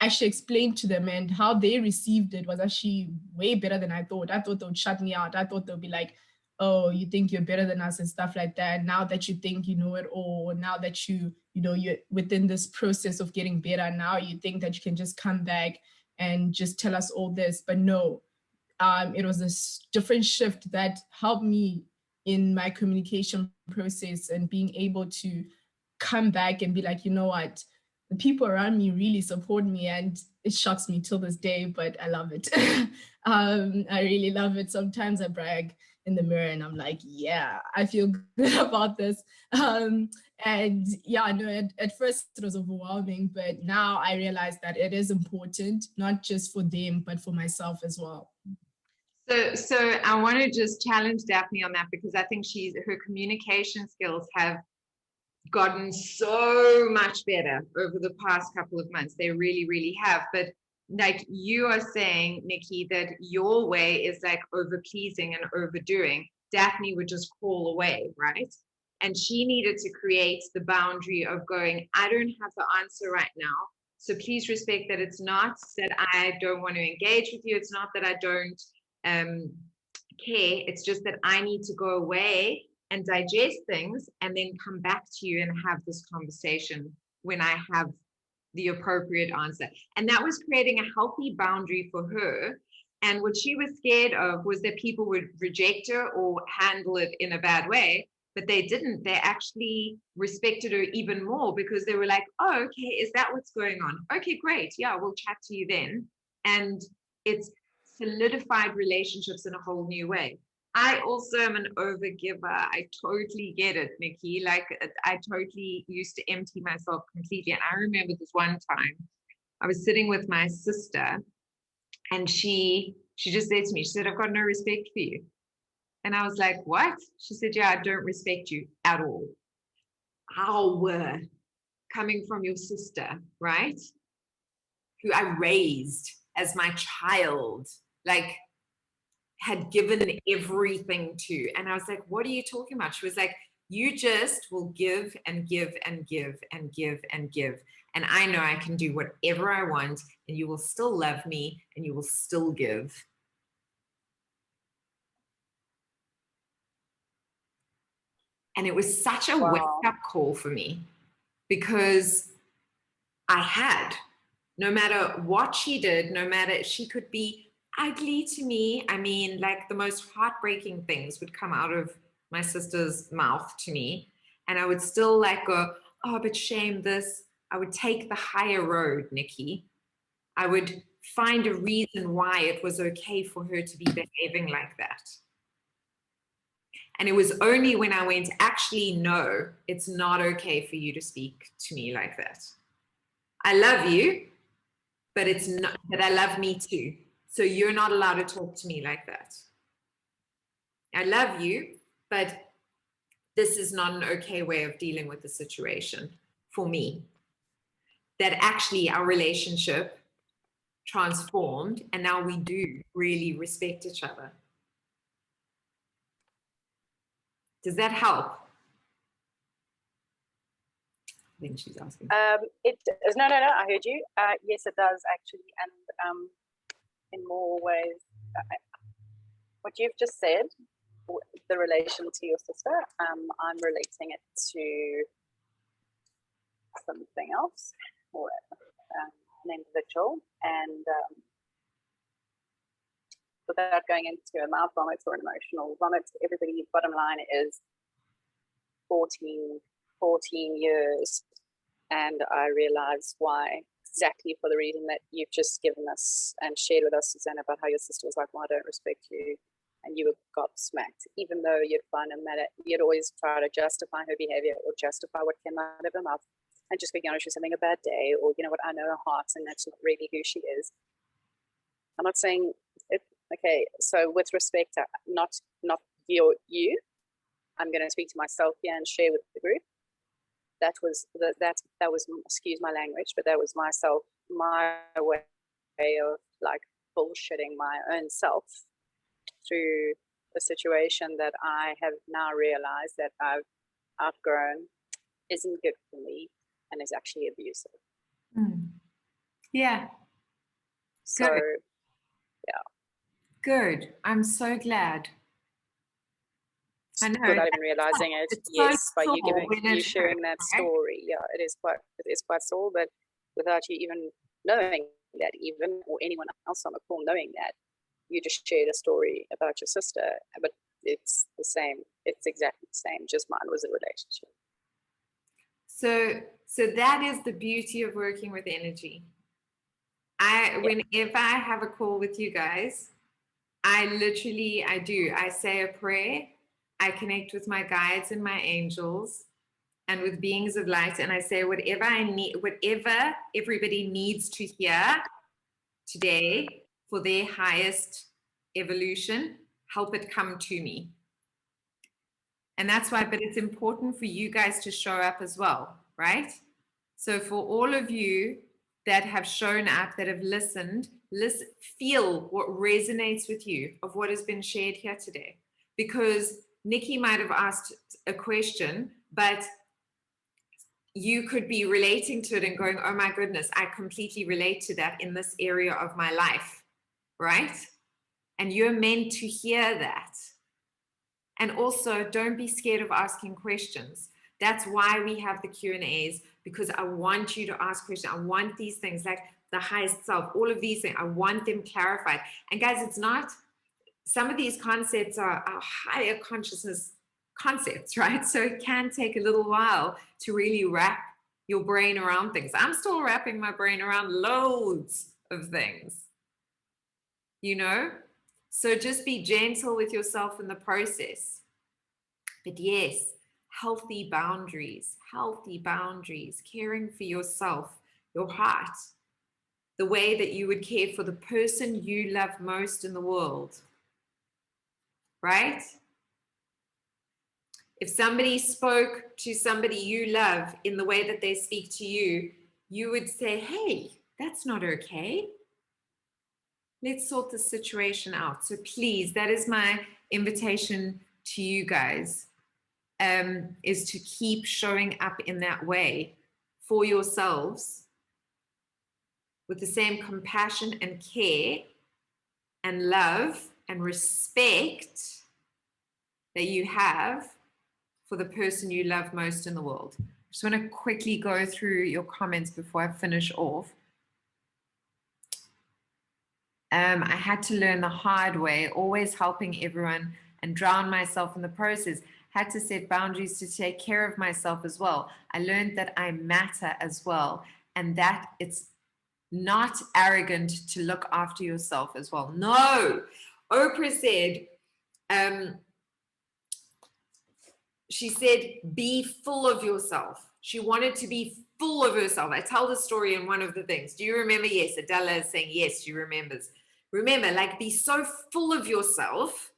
actually explain to them, and how they received it was actually way better than I thought. I thought they would shut me out. I thought they'll be like, oh, you think you're better than us and stuff like that. Now that you think you know it all, now that you know, you're within this process of getting better, now you think that you can just come back and just tell us all this. But no, it was this different shift that helped me in my communication process and being able to come back and be like, you know what, the people around me really support me, and it shocks me till this day, but I love it. I really love it. Sometimes I brag in the mirror and I'm like, yeah, I feel good about this. And yeah, no, at first it was overwhelming, but now I realize that it is important, not just for them, but for myself as well. So I want to just challenge Daphne on that, because I think her communication skills have gotten so much better over the past couple of months. They really, really have. But like you are saying, Nikki, that your way is like over pleasing and overdoing. Daphne would just call away, right? And she needed to create the boundary of going, I don't have the answer right now, so please respect that it's not that I don't want to engage with you. It's not that I don't care. It's just that I need to go away and digest things and then come back to you and have this conversation when I have the appropriate answer. And that was creating a healthy boundary for her. And what she was scared of was that people would reject her or handle it in a bad way, but they didn't. They actually respected her even more, because they were like, oh, okay, is that what's going on? Okay, great. Yeah, we'll chat to you then. And it's solidified relationships in a whole new way. I also am an overgiver. I totally get it, Nikki. Like, I totally used to empty myself completely. And I remember this one time I was sitting with my sister, and she just said to me, she said, I've got no respect for you. And I was like, what? She said, yeah, I don't respect you at all. Ow, coming from your sister, right? Who I raised as my child, like, had given everything to. And I was like, what are you talking about? She was like, you just will give and give and give and give and give. And I know I can do whatever I want, and you will still love me, and you will still give. And it was such a wake-up call for me, because I had, no matter what she did, no matter, she could be ugly to me. I mean, like, the most heartbreaking things would come out of my sister's mouth to me. And I would still like go, oh, but shame this. I would take the higher road, Nikki. I would find a reason why it was okay for her to be behaving like that. And it was only when I went, actually, no, it's not okay for you to speak to me like that. I love you, but it's not, but I love me too. So you're not allowed to talk to me like that. I love you, but this is not an okay way of dealing with the situation for me. That actually our relationship transformed, and now we do really respect each other. Does that help? I think she's asking. It does. No, I heard you. Yes, it does actually. And in more ways, what you've just said, the relation to your sister, I'm relating it to something else, or an individual. And without going into a mouth vomit or an emotional vomit, everybody, bottom line is 14 years. And I realized why, exactly for the reason that you've just given us and shared with us, Susanna, about how your sister was like, well, I don't respect you. And you were gobsmacked, even though you'd find him that you'd always try to justify her behavior or justify what came out of her mouth. And just be honest, she's having a bad day, or, you know what, I know her heart, and that's not really who she is. I'm not saying it, Okay, so with respect to not you, I'm going to speak to myself here and share with the group. That was excuse my language, but that was myself, my way of like bullshitting my own self through a situation that I have now realized that I've outgrown, isn't good for me, and is actually abusive. Yeah. So Good. I'm so glad. I know. without even realizing it, It's yes, so by you sore when it sharing hurts, that right? story, yeah, it is quite sore, but without you even knowing that, even or anyone else on the call knowing that, you just shared a story about your sister, but it's the same. It's exactly the same. Just mine was a relationship. So that is the beauty of working with energy. Whenever I have a call with you guys, I say a prayer, I connect with my guides and my angels and with beings of light, and I say whatever I need, whatever everybody needs to hear today for their highest evolution, help it come to me. And that's why, but it's important for you guys to show up as well, right? So for all of you that have shown up, that have listened, feel what resonates with you of what has been shared here today. Because Nikki might have asked a question, but you could be relating to it and going, oh my goodness, I completely relate to that in this area of my life, right? And you're meant to hear that. And also, don't be scared of asking questions. That's why we have the Q&As, because I want you to ask questions. I want these things like the highest self, all of these things, I want them clarified. And guys, it's not, some of these concepts are higher consciousness concepts, right? So it can take a little while to really wrap your brain around things. I'm still wrapping my brain around loads of things, you know? So just be gentle with yourself in the process. But yes, healthy boundaries, caring for yourself, your heart, the way that you would care for the person you love most in the world, right? If somebody spoke to somebody you love in the way that they speak to you, you would say, hey, that's not okay. Let's sort the situation out. So please, that is my invitation to you guys, is to keep showing up in that way for yourselves with the same compassion and care and love and respect that you have for the person you love most in the world. I just want to quickly go through your comments before I finish off. I had to learn the hard way, always helping everyone and drown myself in the process. Had to set boundaries to take care of myself as well. I learned that I matter as well, and that it's not arrogant to look after yourself as well. No, Oprah said, she said, be full of yourself. She wanted to be full of herself. I tell the story in one of the things. Do you remember? Yes, Adela is saying, yes, she remembers. Remember, like, be so full of yourself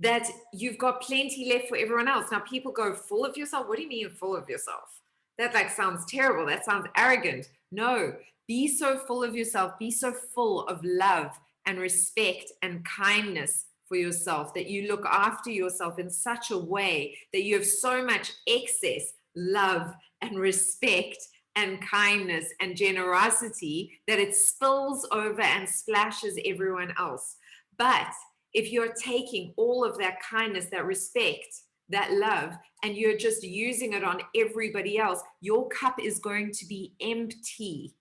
that you've got plenty left for everyone else. Now, people go, full of yourself? What do you mean full of yourself? That like sounds terrible. That sounds arrogant. No, be so full of yourself. Be so full of love and respect and kindness for yourself that you look after yourself in such a way that you have so much excess love and respect and kindness and generosity that it spills over and splashes everyone else. But if you're taking all of that kindness, that respect, that love, and you're just using it on everybody else, your cup is going to be empty.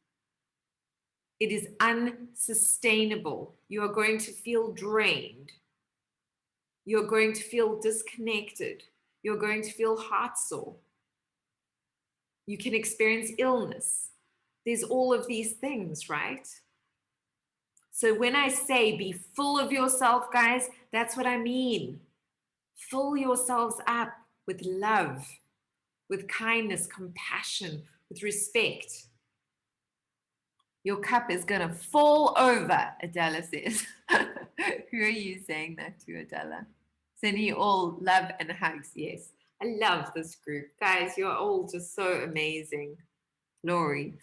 It is unsustainable. You are going to feel drained. You're going to feel disconnected. You're going to feel heartsore. You can experience illness. There's all of these things, right? So when I say be full of yourself, guys, that's what I mean. Fill yourselves up with love, with kindness, compassion, with respect. Your cup is going to fall over, Adela says. Who are you saying that to, Adela? Sending you all love and hugs. Yes. I love this group. Guys, you're all just so amazing. Lori.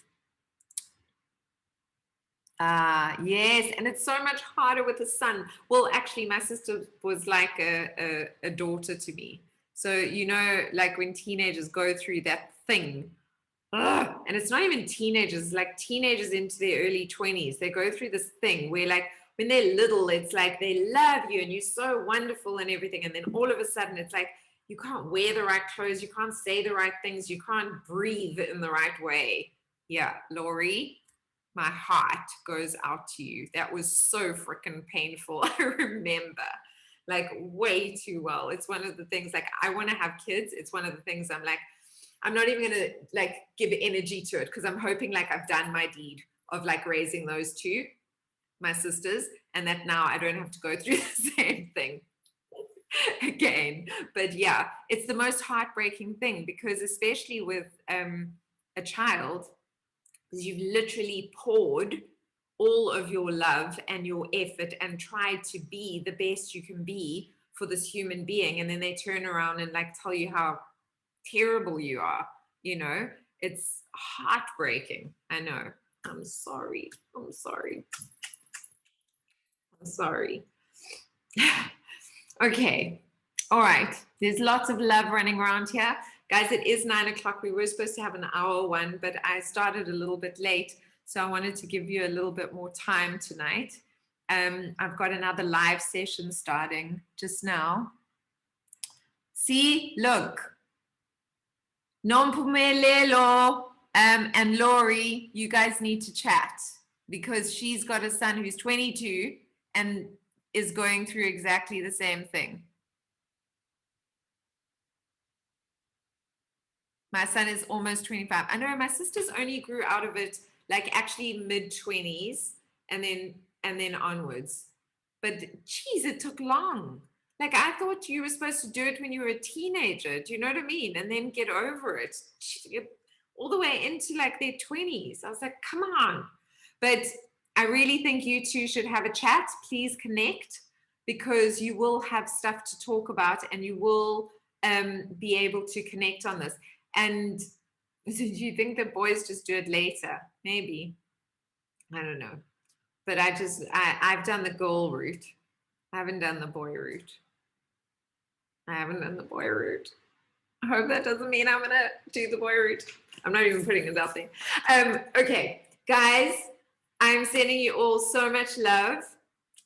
Yes, and it's so much harder with a son. Well, actually, my sister was like a daughter to me. So, you know, like when teenagers go through that thing, and it's not even teenagers, like teenagers into their early 20s, they go through this thing where, like, when they're little, it's like they love you and you're so wonderful and everything. And then all of a sudden, it's like you can't wear the right clothes, you can't say the right things, you can't breathe in the right way. Yeah, Lori, my heart goes out to you. That was so freaking painful. I remember, like, way too well. It's one of the things, like, I want to have kids. It's one of the things I'm like, I'm not even gonna like give energy to it because I'm hoping like I've done my deed of like raising those two, my sisters, and that now I don't have to go through the same thing again. But yeah, it's the most heartbreaking thing, because especially with a child, because you've literally poured all of your love and your effort and tried to be the best you can be for this human being, and then they turn around and like tell you how terrible you are. You know, it's heartbreaking. I know. I'm sorry. I'm sorry. I'm sorry. Okay. All right. There's lots of love running around here. Guys, it is 9 o'clock. We were supposed to have an hour one, but I started a little bit late. So I wanted to give you a little bit more time tonight. I've got another live session starting just now. See, look. Nompumelelo and Lori, you guys need to chat, because she's got a son who's 22 and is going through exactly the same thing. My son is almost 25. I know my sisters only grew out of it like actually mid-20s and then onwards. But geez, it took long. Like, I thought you were supposed to do it when you were a teenager. Do you know what I mean? And then get over it. All the way into like their 20s. I was like, come on. But I really think you two should have a chat. Please connect, because you will have stuff to talk about and you will be able to connect on this. And do you think the boys just do it later? Maybe. I don't know. But I've done the girl route. I haven't done the boy route. I hope that doesn't mean I'm gonna do the boy route. I'm not even putting it out there. Okay, guys, I'm sending you all so much love.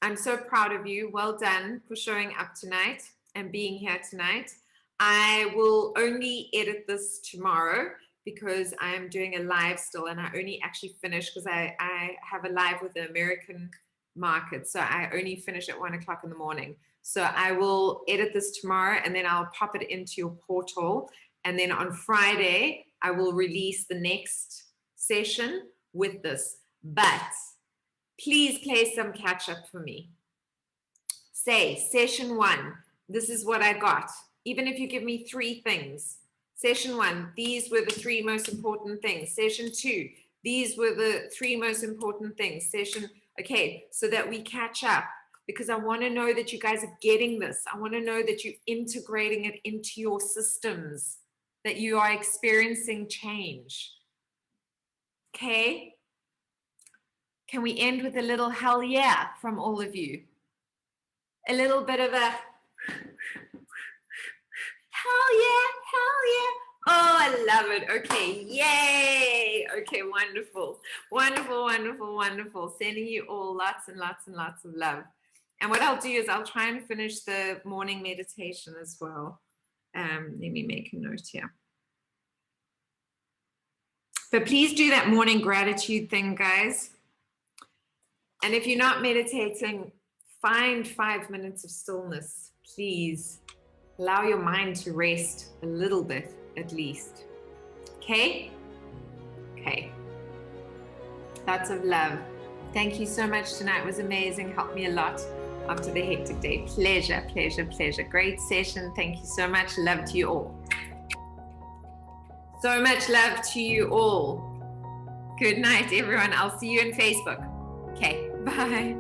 I'm so proud of you. Well done for showing up tonight and being here tonight. I will only edit this tomorrow because I am doing a live still, and I only actually finish because I have a live with the American market. So I only finish at 1 o'clock in the morning. So I will edit this tomorrow and then I'll pop it into your portal. And then on Friday, I will release the next session with this. But please play some catch up for me. Say, session 1, this is what I got. Even if you give me 3 things. Session 1, these were the 3 most important things. Session 2, these were the 3 most important things. Okay, so that we catch up, because I want to know that you guys are getting this. I want to know that you're integrating it into your systems, that you are experiencing change. Okay? Can we end with a little hell yeah from all of you? A little bit of a hell yeah, hell yeah. Oh, I love it. Okay, yay. Okay, wonderful. Wonderful, wonderful, wonderful. Sending you all lots and lots and lots of love. And what I'll do is I'll try and finish the morning meditation as well. Let me make a note here. But please do that morning gratitude thing, guys. And if you're not meditating, find 5 minutes of stillness, please. Allow your mind to rest a little bit, at least. Okay? Okay. Lots of love. Thank you so much tonight. It was amazing. Helped me a lot after the hectic day. Pleasure, pleasure, pleasure. Great session. Thank you so much. Love to you all. So much love to you all. Good night, everyone. I'll see you on Facebook. Okay, bye.